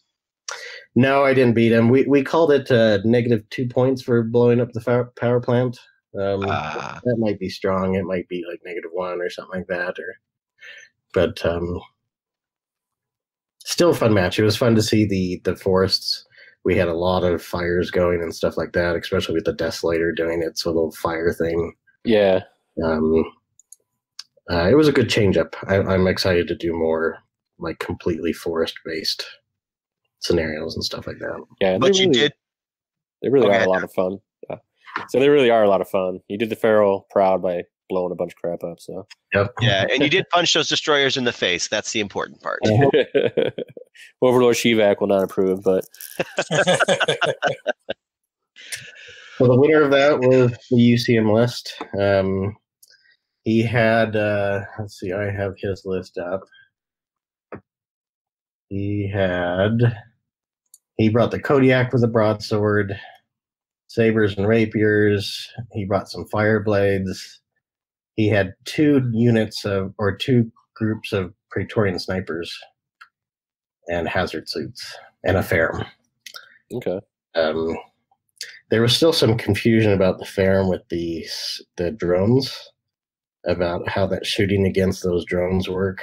No, I didn't beat him. We called it -2 points for blowing up the power plant. That might be strong. It might be like -1 or something like that. But still a fun match. It was fun to see the forests. We had a lot of fires going and stuff like that, especially with the desolator doing its little fire thing. Yeah. It was a good change up. I'm excited to do more like completely forest based scenarios and stuff like that. Yeah, but you did. They really are a lot of fun. Yeah. So they really are a lot of fun. You did the Pharaoh proud by blowing a bunch of crap up. So yep. Yeah, and you did punch those destroyers in the face. That's the important part. Overlord Shivak will not approve, but So the winner of that was the UCM list. He had let's see, I have his list up. He brought the Kodiak with a broadsword, sabers and rapiers. He brought some fire blades. He had 2 groups of Praetorian snipers and hazard suits and a Ferrum. Okay. There was still some confusion about the Ferrum with the drones, about how that shooting against those drones work.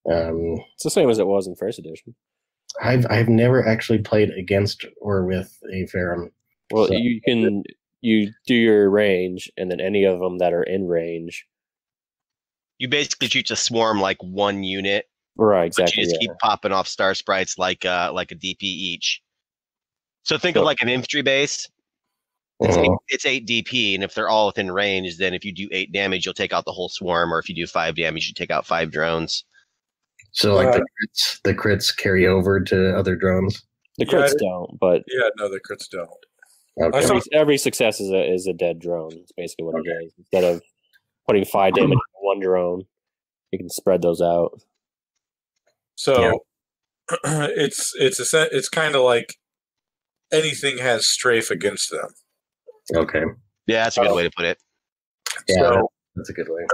It's the same as it was in first edition. I've never actually played against or with a Ferrum. Well, so. You do your range, and then any of them that are in range. You basically shoot a swarm like 1 unit. Right, exactly. But you just keep popping off star sprites like a DP each. So think of like an infantry base, It's 8 DP, and if they're all within range, then if you do 8 damage, you'll take out the whole swarm, or if you do 5 damage, you take out 5 drones. So like the crits carry over to other drones? The crits don't, but no, the crits don't. Okay. Every success is a dead drone. It's basically what it is. Instead of putting 5 damage on one drone, you can spread those out. So it's kind of like anything has strafe against them. Okay. Yeah, that's a good way to put it. Yeah, So that's a good way.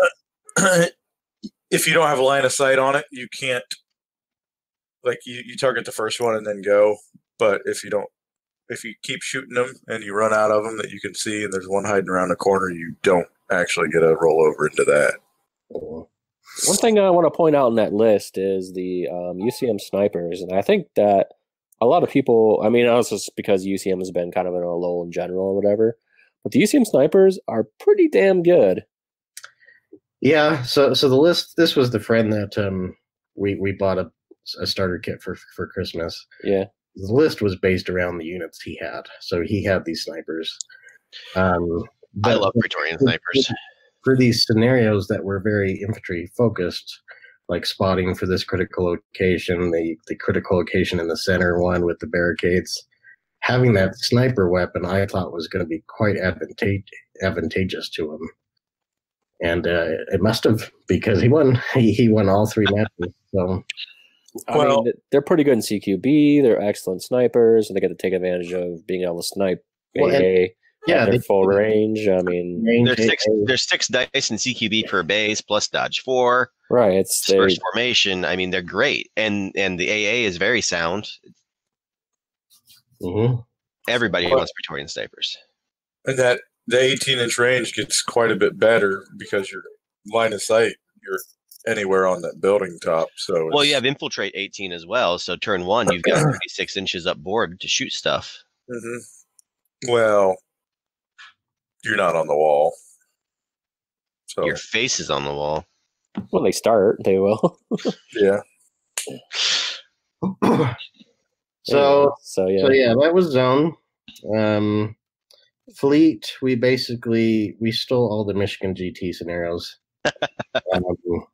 if you don't have a line of sight on it, you can't. Like you target the first one and then go. But if you keep shooting them and you run out of them that you can see, and there's one hiding around the corner, you don't actually get a rollover into that. One thing I want to point out in that list is the UCM snipers, and I think that a lot of people, I mean, it's just because UCM has been kind of in a lull in general or whatever, but the UCM snipers are pretty damn good. Yeah, so the list, this was the friend that we bought a starter kit for Christmas. Yeah. The list was based around the units he had. So he had these snipers. I love Praetorian snipers. For these scenarios that were very infantry focused, like spotting for this critical location, the critical location in the center one with the barricades, having that sniper weapon I thought was going to be quite advantageous to him. And it must have, because he won. He won all 3 matches. So, I mean, they're pretty good in CQB. They're excellent snipers, and they get to take advantage of being able to snipe AA. Yeah, they're full range. I mean, there's 6 dice in CQB per base plus dodge 4. Right, it's first formation. I mean, they're great, and the AA is very sound. Mm-hmm. Everybody wants Praetorian snipers, and that the 18-inch range gets quite a bit better because your line of sight, you're anywhere on that building top. So you have infiltrate 18 as well. So turn 1, you've got 36 inches up board to shoot stuff. Mm-hmm. Well, you're not on the wall. So your face is on the wall. When they start, they will. Yeah. So that was zone. Fleet, we stole all the Michigan GT scenarios.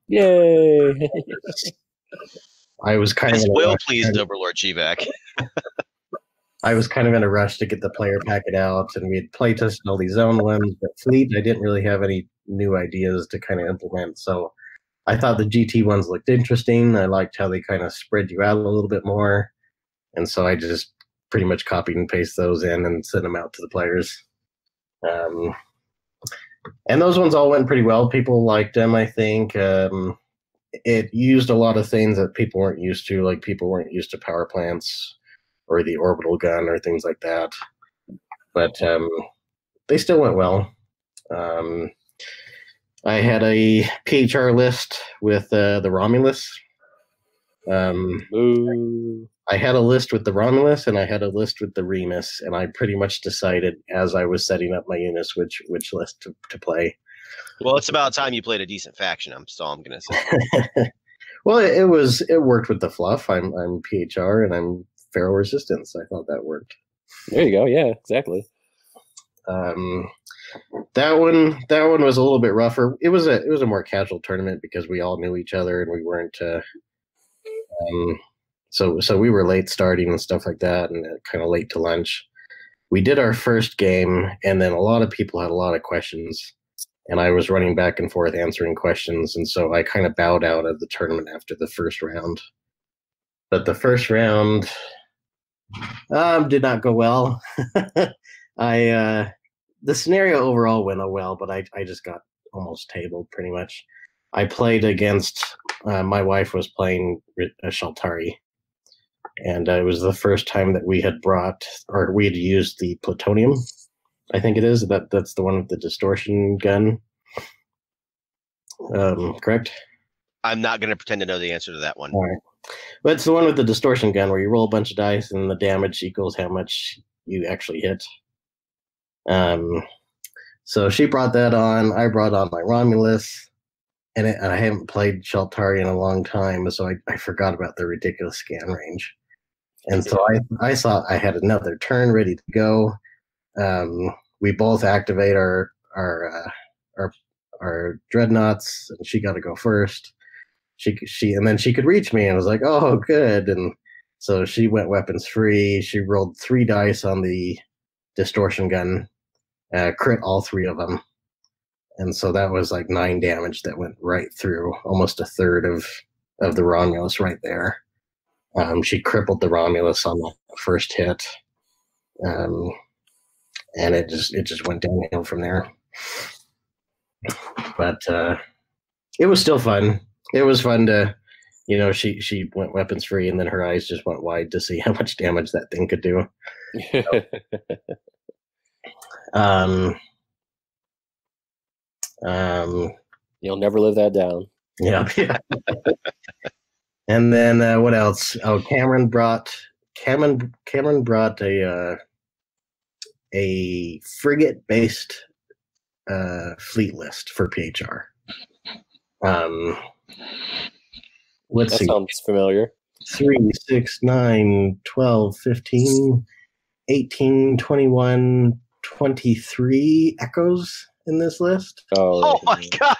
Yay! I was kind of well pleased, Overlord Chivak. I was kind of in a rush to get the player packet out, and we had playtested all these zone ones. But Fleet, I didn't really have any new ideas to kind of implement. So I thought the GT ones looked interesting. I liked how they kind of spread you out a little bit more. And so I just pretty much copied and pasted those in and sent them out to the players. And those ones all went pretty well. People liked them, I think. It used a lot of things that people weren't used to, like people weren't used to power plants or the orbital gun or things like that. But they still went well. I had a PHR list with the Romulus. I had a list with the Romulus and I had a list with the Remus, and I pretty much decided as I was setting up my units which list to play. Well, it's about time you played a decent faction. I'm going to say. Well, it worked with the fluff. I'm PHR and I'm Feral Resistance. I thought that worked. There you go. Yeah, exactly. That one was a little bit rougher. It was a more casual tournament because we all knew each other and we weren't. So we were late starting and stuff like that, and kind of late to lunch. We did our first game, and then a lot of people had a lot of questions, and I was running back and forth answering questions, and so I kind of bowed out of the tournament after the first round. But the first round did not go well. The scenario overall went well, but I just got almost tabled pretty much. I played against my wife was playing a Shaltari, and it was the first time that we had used the plutonium. I think it is that's the one with the distortion gun. Correct? I'm not going to pretend to know the answer to that one. All right. But it's the one with the distortion gun where you roll a bunch of dice and the damage equals how much you actually hit. So she brought that on. I brought on my Romulus, and I haven't played Shaltari in a long time, so I forgot about the ridiculous scan range. And so I thought I had another turn ready to go. we both activate our dreadnoughts, and she got to go first. And then she could reach me, and I was like, oh, good. And so she went weapons free. She rolled 3 dice on the distortion gun, crit all 3 of them. And so that was like 9 damage that went right through, almost a third of the Romulus right there. She crippled the Romulus on the first hit. And it just went downhill from there. But it was still fun. It was fun to, she went weapons free, and then her eyes just went wide to see how much damage that thing could do. You'll never live that down. Yeah. And then what else? Oh, Cameron brought a frigate-based fleet list for PHR. Let's see. Sounds familiar. 3, 6, 9, 12, 15, 18, 21, 23 echoes in this list. Oh my God.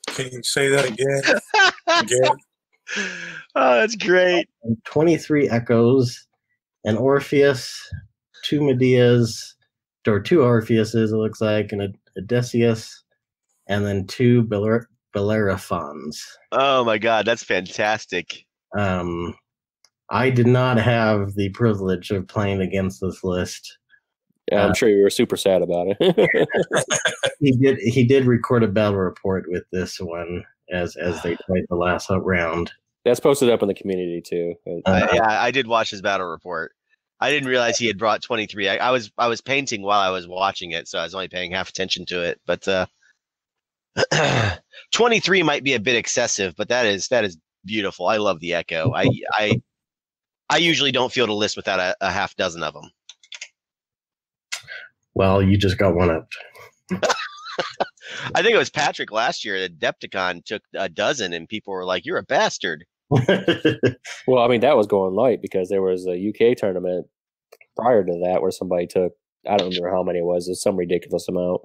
Can you say that again? Oh, that's great. 23 echoes, an Orpheus, 2 Medeas, or 2 Orpheuses, it looks like, and a Odysseus, and then 2 Bellerophons. Oh my God, that's fantastic. I did not have the privilege of playing against this list. Yeah, I'm sure you were super sad about it. He did record a battle report with this one as they played the last round. That's posted up in the community too. Yeah, I did watch his battle report. I didn't realize he had brought 23. I was painting while I was watching it, so I was only paying half attention to it. But 23 might be a bit excessive, but that is beautiful. I love the Echo. I usually don't field a list without a half dozen of them. Well, you just got one up. I think it was Patrick last year at Adepticon took a dozen, and people were like, "You're a bastard." Well, I mean, that was going light because there was a UK tournament prior to that where somebody took, I don't remember how many it was some ridiculous amount.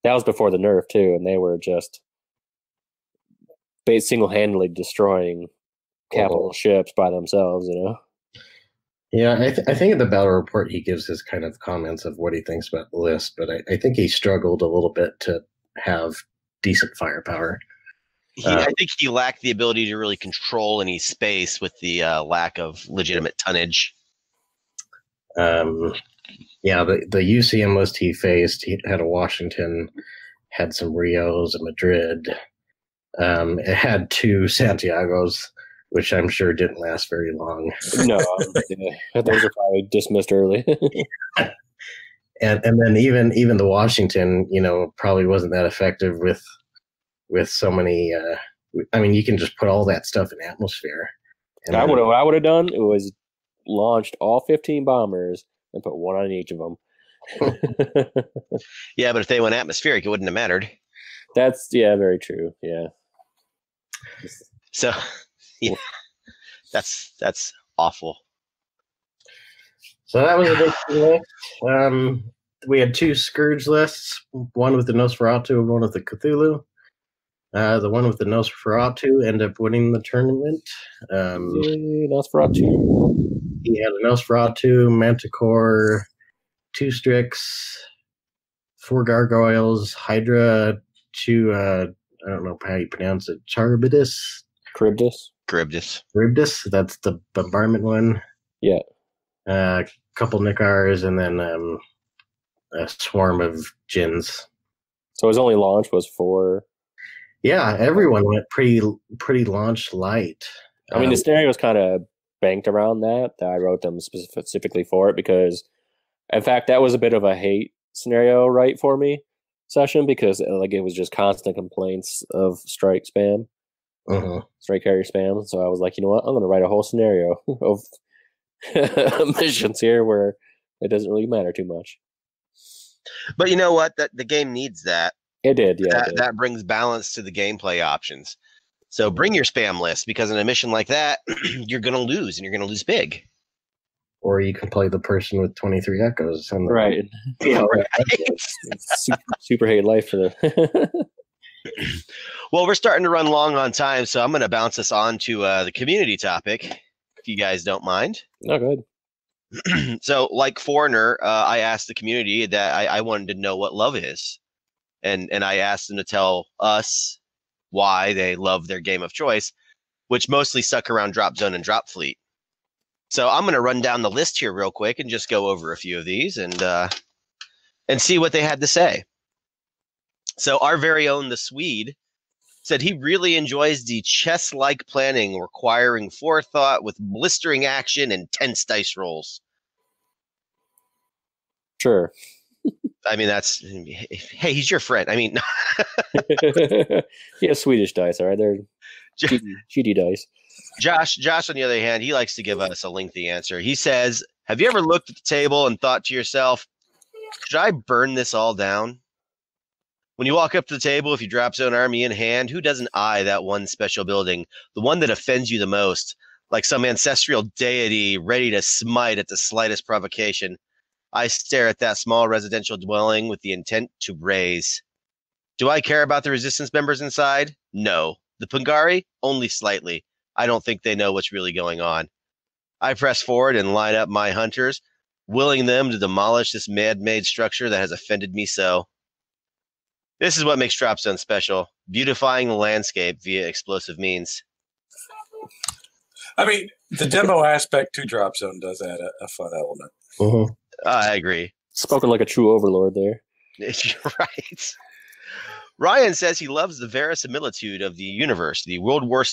That was before the nerf too, and they were just single-handedly destroying capital ships by themselves, Yeah, I think in the battle report he gives his kind of comments of what he thinks about the list, but I think he struggled a little bit to have decent firepower. I think he lacked the ability to really control any space with the lack of legitimate tonnage. Yeah, the UCM list he faced, he had a Washington, had some Rios, a Madrid. It had 2 Santiagos, which I'm sure didn't last very long. No, those are probably dismissed early. and then even the Washington, probably wasn't that effective with so many. I mean, you can just put all that stuff in atmosphere. And what I would have done was launched all 15 bombers and put 1 on each of them. Yeah, but if they went atmospheric, it wouldn't have mattered. That's very true. Yeah. So, yeah, that's awful. So that was a big list. We had 2 Scourge lists, one with the Nosferatu and one with the Cthulhu. The one with the Nosferatu ended up winning the tournament. Nosferatu. He had a Nosferatu, Manticore, 2 Strix, 4 Gargoyles, Hydra, 2, I don't know how you pronounce it, Charybdis? Charybdis, that's the bombardment one. Yeah. A couple Nicars, and then a swarm of Djinns. So his only launch was 4. Yeah, everyone went pretty launch light. I mean, the scenarios kind of banked around that I wrote them specifically for it because, in fact, that was a bit of a hate scenario right for me session because it was just constant complaints of strike spam, strike carrier spam. So I was like, you know what, I'm going to write a whole scenario of missions here where it doesn't really matter too much. But you know what? The game needs that. It did, yeah. That brings balance to the gameplay options. So bring your spam list because in a mission like that, you're going to lose and you're going to lose big. or you can play the person with 23 echoes. And Right. Yeah, right. It's super hate life for the. Well, we're starting to run long on time, so I'm going to bounce us on to the community topic, if you guys don't mind. No, good. So, like Foreigner, I asked the community that I wanted to know what love is. And I asked them to tell us why they love their game of choice, which mostly stuck around Drop Zone and Drop Fleet. So I'm going to run down the list here real quick and just go over a few of these and see what they had to say. So our very own the Swede said he really enjoys the chess-like planning requiring forethought with blistering action and tense dice rolls. Sure. I mean, hey, he's your friend. I mean, yeah, Swedish dice, all right? They're GD dice. Josh, on the other hand, he likes to give us a lengthy answer. He says, have you ever looked at the table and thought to yourself, should I burn this all down? When you walk up to the table, if you drop zone army in hand, who doesn't eye that one special building, the one that offends you the most, like some ancestral deity ready to smite at the slightest provocation? I stare at that small residential dwelling with the intent to raise. Do I care about the resistance members inside? No. The Pungari? Only slightly. I don't think they know what's really going on. I press forward and line up my hunters, willing them to demolish this man-made structure that has offended me so. This is what makes Drop Zone special, beautifying the landscape via explosive means. I mean, the demo aspect to Drop Zone does add a fun element. Mm-hmm. I agree. Spoken like a true overlord there. You're right. Ryan says he loves the verisimilitude of the universe, the World War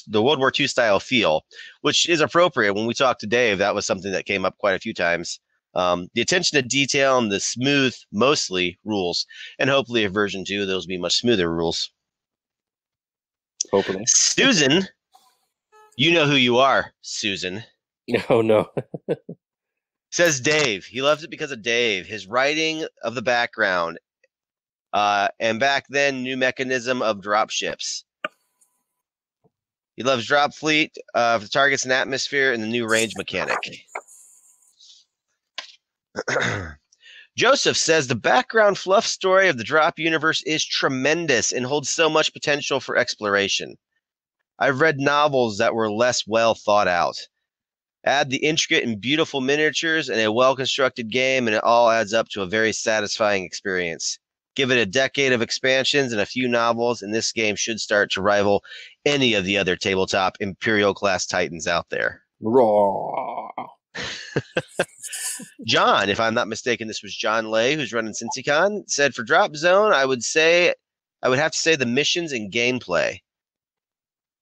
II style feel, which is appropriate. When we talked to Dave, that was something that came up quite a few times. The attention to detail and the smooth, mostly, rules. And hopefully a version 2, those will be much smoother rules. Hopefully. Susan, you know who you are, Susan. No. Says Dave. He loves it because of Dave, his writing of the background, and back then, new mechanism of drop ships. He loves Drop Fleet, for targets and atmosphere, and the new range mechanic. Joseph says the background fluff story of the Drop universe is tremendous and holds so much potential for exploration. I've read novels that were less well thought out. Add the intricate and beautiful miniatures and a well-constructed game, and it all adds up to a very satisfying experience. Give it a decade of expansions and a few novels, and this game should start to rival any of the other tabletop Imperial-class titans out there. Raw. John, if I'm not mistaken, this was John Lay, who's running CincyCon, said for Drop Zone, I would have to say the missions and gameplay.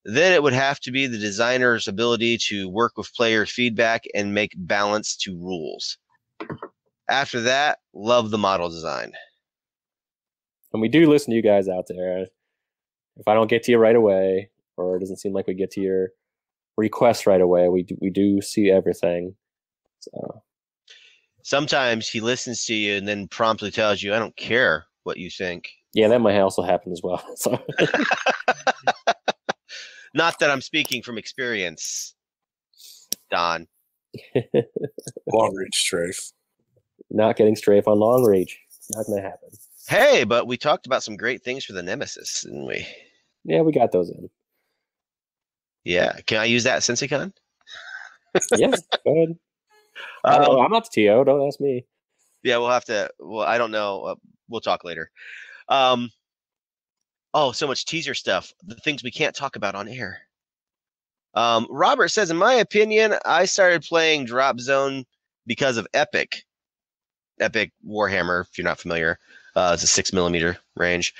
Then it would have to be the designer's ability to work with player feedback and make balance to rules. After that, love the model design. And we do listen to you guys out there. If I don't get to you right away, or it doesn't seem like we get to your request right away, we do see everything. So Sometimes he listens to you and then promptly tells you, I don't care what you think. yeah, that might also happen as well. So Not that I'm speaking from experience, Don. Long reach strafe. not getting strafe on long reach. It's not going to happen. Hey, but we talked about some great things for the Nemesis, didn't we? Yeah, we got those in. Yeah. Can I use that at CincyCon? Yeah, go ahead. I'm not the TO. Don't ask me. Yeah, we'll have to. Well, I don't know. We'll talk later. Oh, so much teaser stuff. The things we can't talk about on air. Robert says, in my opinion, I started playing Drop Zone because of Epic. Epic Warhammer, if you're not familiar. It's a 6mm range.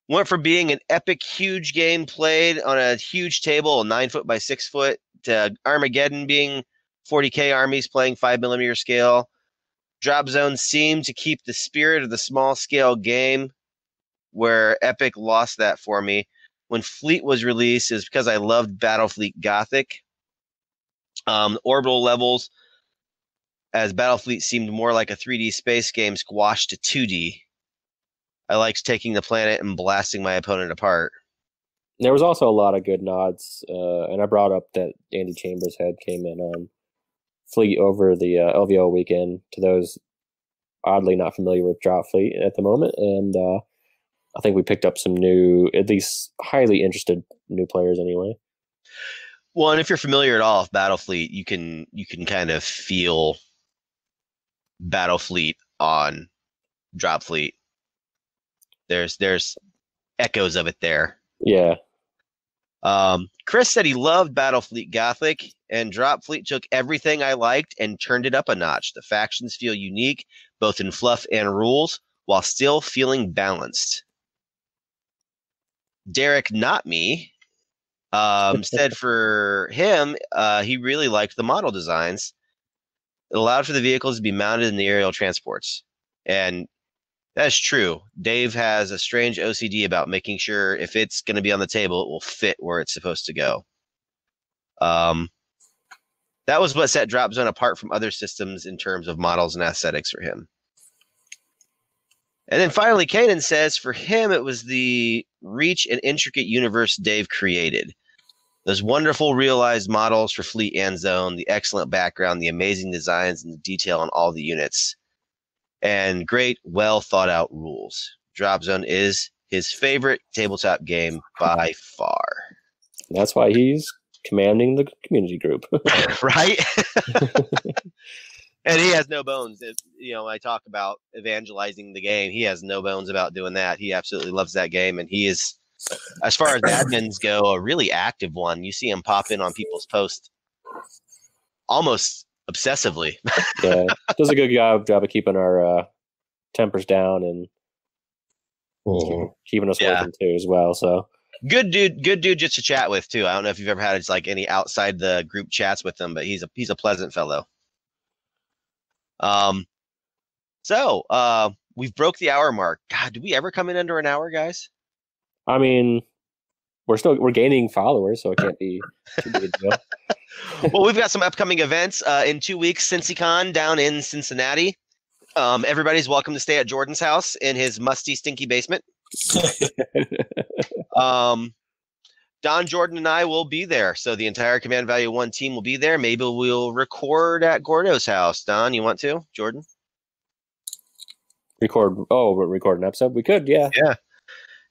Went from being an epic, huge game played on a huge table, 9 foot by 6 foot, to Armageddon being 40K armies playing 5mm scale. Drop Zone seemed to keep the spirit of the small scale game, where Epic lost that for me. When Fleet was released, is because I loved Battlefleet Gothic. Orbital levels, as Battlefleet seemed more like a 3D space game squashed to 2D. I liked taking the planet and blasting my opponent apart. There was also a lot of good nods, and I brought up that Andy Chambers head came in on fleet over the LVO weekend to those oddly not familiar with drop fleet at the moment, and I think we picked up some new, at least highly interested new players anyway. Well, and if you're familiar at all with Battlefleet, you can kind of feel Battlefleet on drop fleet. There's echoes of it there. Yeah. Chris said he loved Battlefleet Gothic, and Drop Fleet took everything I liked and turned it up a notch. The factions feel unique, both in fluff and rules, while still feeling balanced. Derek, not me, said for him, he really liked the model designs. It allowed for the vehicles to be mounted in the aerial transports. And that's true. Dave has a strange OCD about making sure if it's going to be on the table, it will fit where it's supposed to go. That was what set Drop Zone apart from other systems in terms of models and aesthetics for him. And then finally, Kanan says for him, it was the reach and intricate universe Dave created. Those wonderful realized models for Fleet and Zone, the excellent background, the amazing designs, and the detail on all the units. And great, well thought out rules. Drop Zone is his favorite tabletop game by far. That's why he's commanding the community group. Right? And he has no bones. I talk about evangelizing the game. He has no bones about doing that. He absolutely loves that game. And he is, as far as admins go, a really active one. You see him pop in on people's posts almost obsessively. Yeah, does a good job of keeping our tempers down and keeping us working too as well. So good dude just to chat with too. I don't know if you've ever had like any outside the group chats with him, but he's a pleasant fellow. So we've broke the hour mark. God, did we ever come in under an hour, guys? I mean, we're gaining followers, so it can't be too big a deal. Well, we've got some upcoming events in 2 weeks. CincyCon down in Cincinnati. Everybody's welcome to stay at Jordan's house in his musty, stinky basement. Don, Jordan, and I will be there. So the entire Command Value 1 team will be there. Maybe we'll record at Gordo's house. Don, you want to? Jordan? Record an episode? We could, yeah.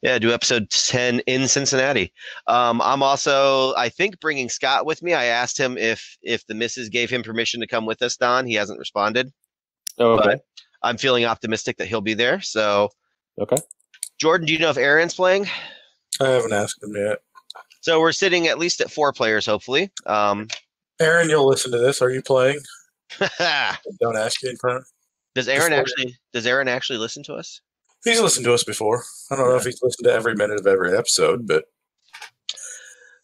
Yeah, do episode 10 in Cincinnati. I'm also, I think, bringing Scott with me. I asked him if the missus gave him permission to come with us, Don. He hasn't responded. Oh, okay. But I'm feeling optimistic that he'll be there. So, okay. Jordan, do you know if Aaron's playing? I haven't asked him yet. So we're sitting at least at 4 players, hopefully. Aaron, you'll listen to this. Are you playing? Don't ask you in front. Does Aaron actually listen to us? He's listened to us before. I don't know if he's listened to every minute of every episode, but.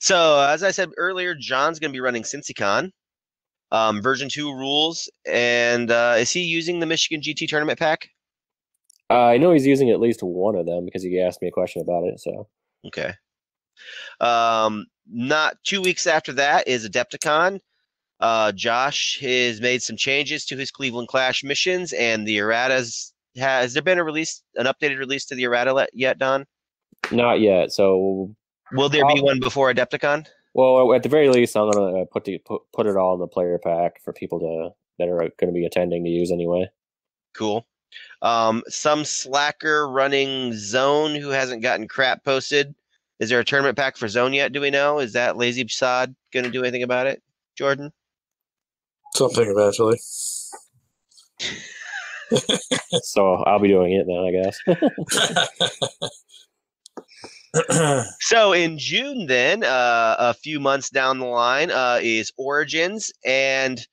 So, as I said earlier, John's going to be running CincyCon, version 2 rules, and is he using the Michigan GT tournament pack? I know he's using at least one of them because he asked me a question about it. So okay. Not 2 weeks after that is Adepticon. Josh has made some changes to his Cleveland Clash missions, and the erratas. Has there been an updated release to the errata yet, Don? Not yet. So will there be one before Adepticon? Well, at the very least, I'm gonna put it all in the player pack for people that are going to be attending to use anyway. Cool. Some slacker running Zone who hasn't gotten crap posted. Is there a tournament pack for Zone yet? Do we know? Is that Lazy Sod going to do anything about it, Jordan? Something eventually. So I'll be doing it then, I guess. So in June, then, a few months down the line, is Origins, and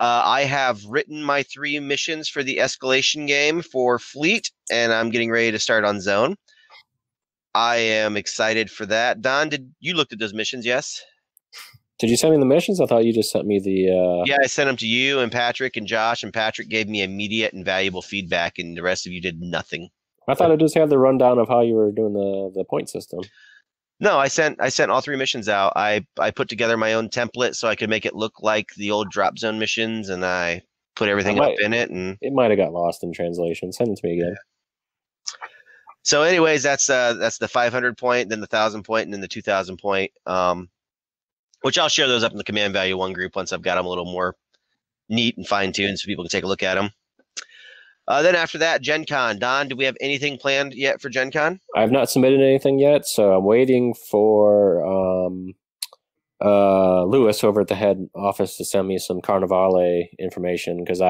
I have written my 3 missions for the escalation game for Fleet, and I'm getting ready to start on Zone. I am excited for that. Don, did you look at those missions? Yes. Did you send me the missions? I thought you just sent me the... Yeah, I sent them to you and Patrick and Josh, and Patrick gave me immediate and valuable feedback, and the rest of you did nothing. I thought I just had the rundown of how you were doing the point system. No, I sent all 3 missions out. I put together my own template so I could make it look like the old Drop Zone missions, and I put everything up in it. And it might have got lost in translation. Send it to me again. So, anyways, that's the 500 point, then the 1,000 point, and then the 2,000 point. Which I'll share those up in the Command Value 1 group once I've got them a little more neat and fine-tuned so people can take a look at them. Then after that, Gen Con. Don, do we have anything planned yet for Gen Con? I have not submitted anything yet, so I'm waiting for Lewis over at the head office to send me some Carnivale information, because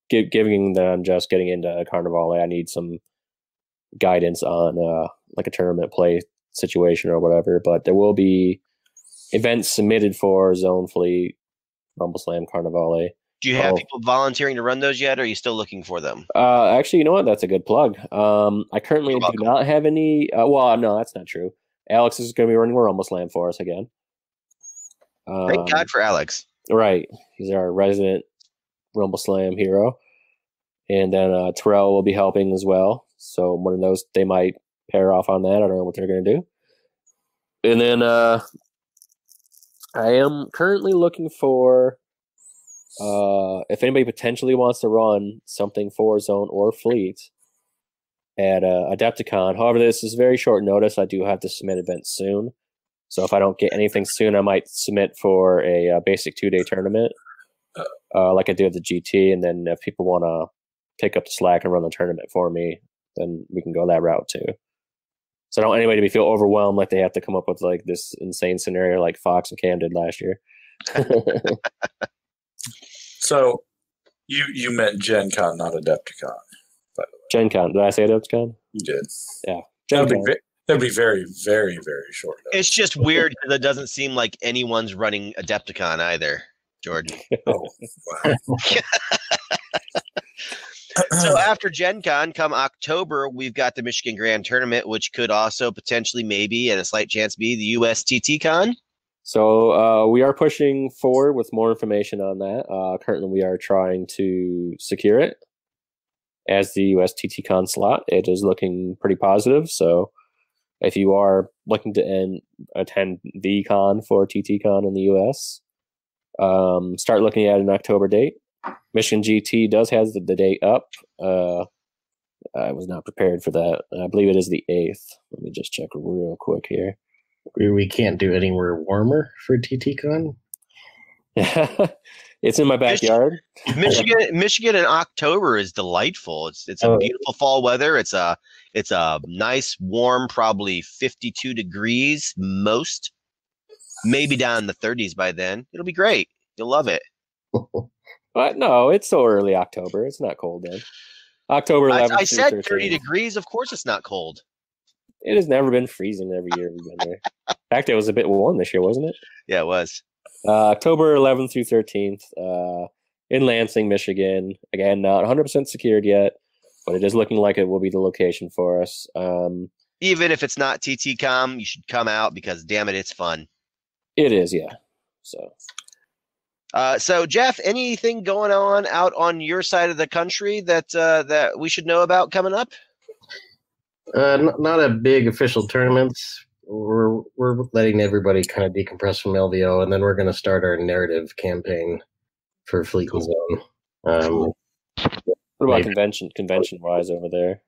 given that I'm just getting into Carnivale, I need some guidance on like a tournament play situation or whatever. But there will be events submitted for Zone Fleet, Rumble Slam, Carnivale. Do you have people volunteering to run those yet, or are you still looking for them? Actually, you know what? That's a good plug. I currently do not have any. Well, no, that's not true. Alex is going to be running Rumble Slam for us again. Thank God for Alex. Right. He's our resident Rumble Slam hero. And then Terrell will be helping as well. So one of those, they might pair off on that. I don't know what they're going to do. And then I am currently looking for, if anybody potentially wants to run something for Zone or Fleet at Adepticon. However, this is very short notice. I do have to submit events soon. So if I don't get anything soon, I might submit for a basic 2-day tournament, like I did with the GT. And then if people want to pick up the slack and run the tournament for me, then we can go that route too. So I don't want anybody to feel overwhelmed like they have to come up with like this insane scenario like Fox and Cam did last year. So you meant Gen Con, not Adepticon, by the way. Gen Con. Did I say Adepticon? You did. Yeah. That'd be very, very, very short notice. It's just weird because it doesn't seem like anyone's running Adepticon either, Jordan. Oh, wow. So after Gen Con, come October, we've got the Michigan Grand Tournament, which could also potentially, maybe, and a slight chance be the USTT Con. So we are pushing forward with more information on that. Currently, we are trying to secure it as the USTT Con slot. It is looking pretty positive. So if you are looking to attend the con for TTCon in the US, start looking at an October date. Michigan GT does have the date up. I was not prepared for that. I believe it is the 8th. Let me just check real quick here. We can't do anywhere warmer for TTCon. It's in my backyard. Michigan in October is delightful. It's a beautiful fall weather. It's a nice, warm, probably 52 degrees most, maybe down in the 30s by then. It'll be great. You'll love it. But no, it's so early October. It's not cold then. October 11th. I said 30 degrees. Of course, it's not cold. It has never been freezing every year we've been there. In fact, it was a bit warm this year, wasn't it? Yeah, it was. October 11th through 13th in Lansing, Michigan. Again, not 100% secured yet, but it is looking like it will be the location for us. Even if it's not TTCom, you should come out because, damn it, it's fun. It is, yeah. So Jeff, anything going on out on your side of the country that we should know about coming up? Not a big official tournaments. We're letting everybody kind of decompress from LVO, and then we're going to start our narrative campaign for Fleet and Zone. What about convention wise over there?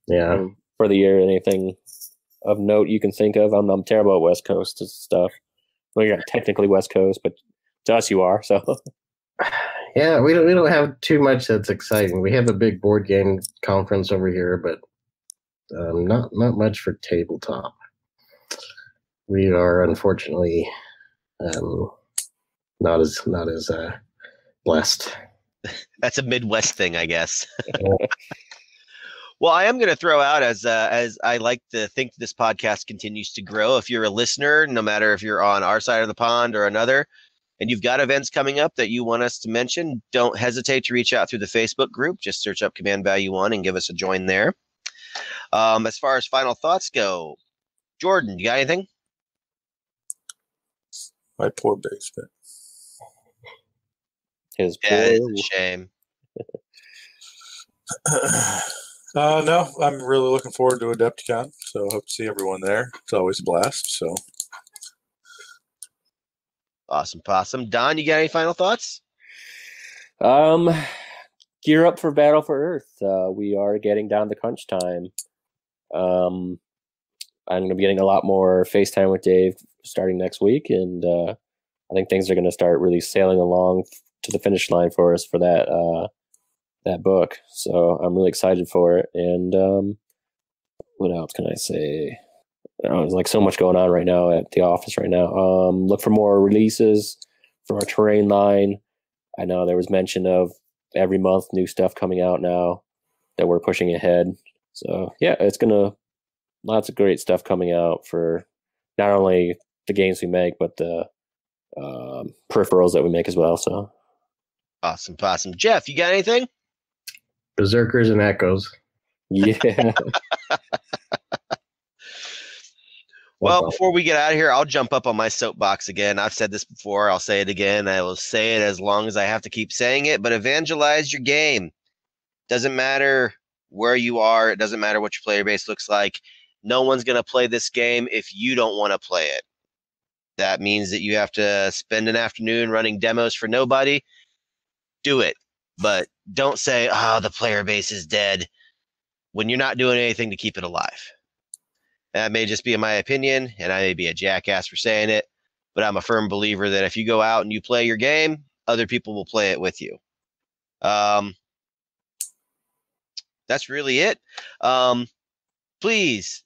Yeah, for the year, anything of note you can think of? I'm terrible at West Coast stuff. Well, you're not technically West Coast, but to us you are. So yeah, we don't have too much that's exciting. We have a big board game conference over here, but not much for tabletop. We are unfortunately not as blessed. That's a Midwest thing, I guess. Well, I am going to throw out as I like to think this podcast continues to grow. If you're a listener, no matter if you're on our side of the pond or another, and you've got events coming up that you want us to mention, don't hesitate to reach out through the Facebook group. Just search up Command Value 1 and give us a join there. As far as final thoughts go, Jordan, you got anything? My poor basement. His poor... Yeah, it's a shame. No, I'm really looking forward to Adepticon, so hope to see everyone there. It's always a blast. So Awesome, possum. Don, you got any final thoughts? Gear up for Battle for Earth. We are getting down to crunch time. I'm going to be getting a lot more FaceTime with Dave starting next week, and I think things are going to start really sailing along to the finish line for us for that book. So I'm really excited for it. And what else can I say? There's like so much going on right now at the office right now. Look for more releases for our terrain line. I know there was mention of every month new stuff coming out now that we're pushing ahead. So yeah, it's lots of great stuff coming out for not only the games we make, but the peripherals that we make as well. So awesome. Jeff, you got anything? Berserkers and Echoes. Yeah. Well, before we get out of here, I'll jump up on my soapbox again. I've said this before. I'll say it again. I will say it as long as I have to keep saying it, but evangelize your game. Doesn't matter where you are. It doesn't matter what your player base looks like. No one's going to play this game if you don't want to play it. That means that you have to spend an afternoon running demos for nobody. Do it. But don't say, the player base is dead when you're not doing anything to keep it alive. That may just be my opinion, and I may be a jackass for saying it, but I'm a firm believer that if you go out and you play your game, other people will play it with you. That's really it. Please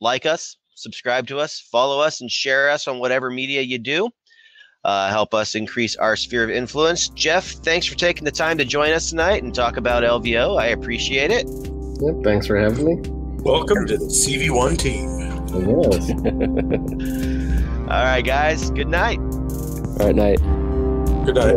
like us, subscribe to us, follow us, and share us on whatever media you do. Help us increase our sphere of influence. Jeff, thanks for taking the time to join us tonight and talk about LVO. I appreciate it. Yep, thanks for having me. Welcome to the CV1 team. Yes. All right, guys. Good night. All right, night. Good night.